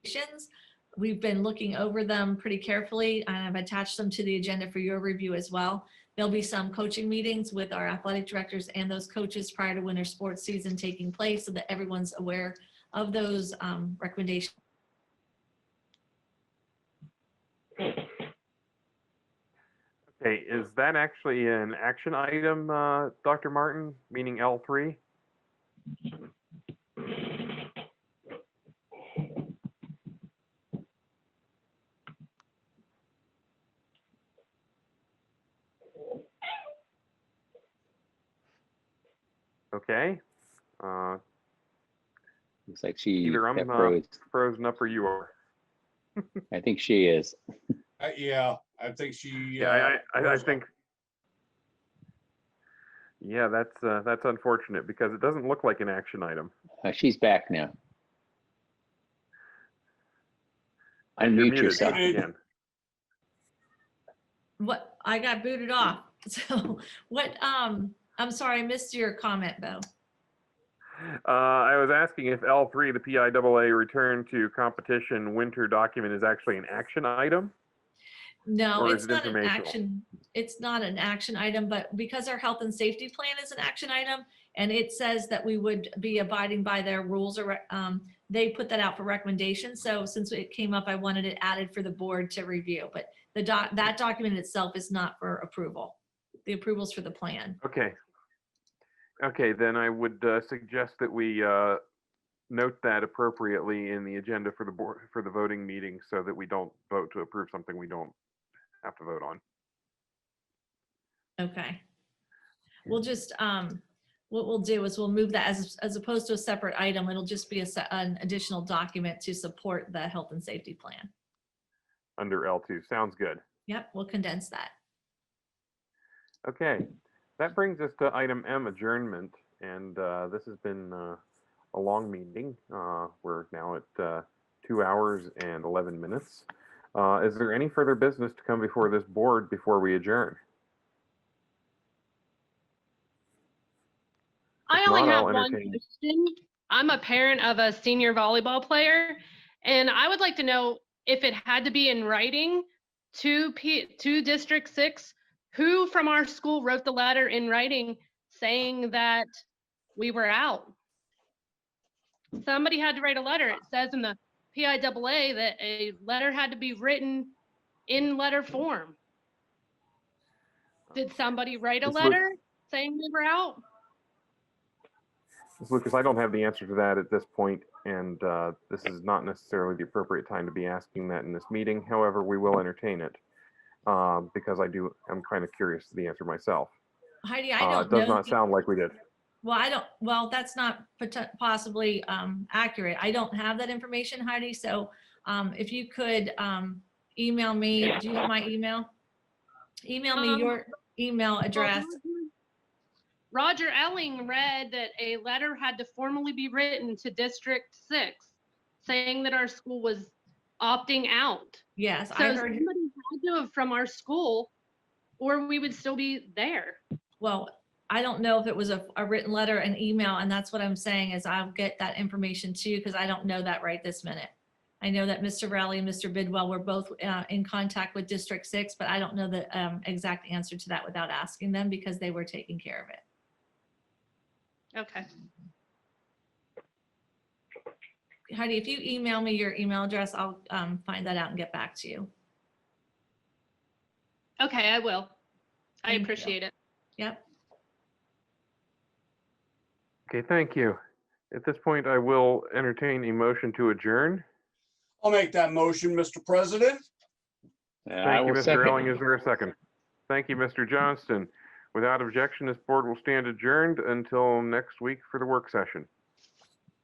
stations. We've been looking over them pretty carefully, and I've attached them to the agenda for your review as well. There'll be some coaching meetings with our athletic directors and those coaches prior to winter sports season taking place, so that everyone's aware of those recommendations. Okay, is that actually an action item, Dr. Martin, meaning L3? Okay. Looks like she Either I'm frozen up or you are. I think she is. Yeah, I think she. Yeah, I think. Yeah, that's unfortunate because it doesn't look like an action item. She's back now. You're Unmute muted yourself. again. What, I got booted off. So what, I'm sorry, I missed your comment, Bo. I was asking if L3, the PIAA return to competition winter document, is actually an action item. No, or it's is it not an informational? action. It's not an action item, but because our health and safety plan is an action item, and it says that we would be abiding by their rules, or they put that out for recommendation. So since it came up, I wanted it added for the board to review. But that document itself is not for approval. The approval's for the plan. Okay. Okay, then I would suggest that we note that appropriately in the agenda for the board for the voting meeting, so that we don't vote to approve something we don't have to vote on. Okay. We'll just, what we'll do is we'll move that as opposed to a separate item. It'll just be an additional document to support the health and safety plan. Under L2, sounds good. Yep, we'll condense that. Okay, that brings us to item M, adjournment, and this has been a long meeting. We're now at 2 hours and 11 minutes. Is there any further business to come before this board before we adjourn? I only have one question. I'm a parent of a senior volleyball player, and I would like to know if it had to be in writing to District 6, who from our school wrote the letter in writing saying that we were out? Somebody had to write a letter. It says in the PIAA that a letter had to be written in letter form. Did somebody write a Ms. Lu- letter saying they were out? Ms. Lucas, I don't have the answer to that at this point, and this is not necessarily the appropriate time to be asking that in this meeting. However, we will entertain it because I'm kind of curious to the answer myself. Heidi, I don't It does know. not sound like we did. Well, that's not possibly accurate. I don't have that information, Heidi. So if you could email me, do you have my email? Email me your email address. Roger Elling read that a letter had to formally be written to District 6 saying that our school was opting out. Yes, So I heard. somebody had to have from our school, or we would still be there. Well, I don't know if it was a written letter, an email, and that's what I'm saying is I'll get that information too, because I don't know that right this minute. I know that Mr. Rowley and Mr. Bidwell were both in contact with District 6, but I don't know the exact answer to that without asking them because they were taking care of it. Okay. Heidi, if you email me your email address, I'll find that out and get back to you. Okay, I will. I Thank you. appreciate it. Yep. Okay, thank you. At this point, I will entertain a motion to adjourn. I'll make that motion, Mr. President. Thank you, Mr. Elling. Is there a second? Thank you, Mr. Johnston. Without objection, this board will stand adjourned until next week for the work session.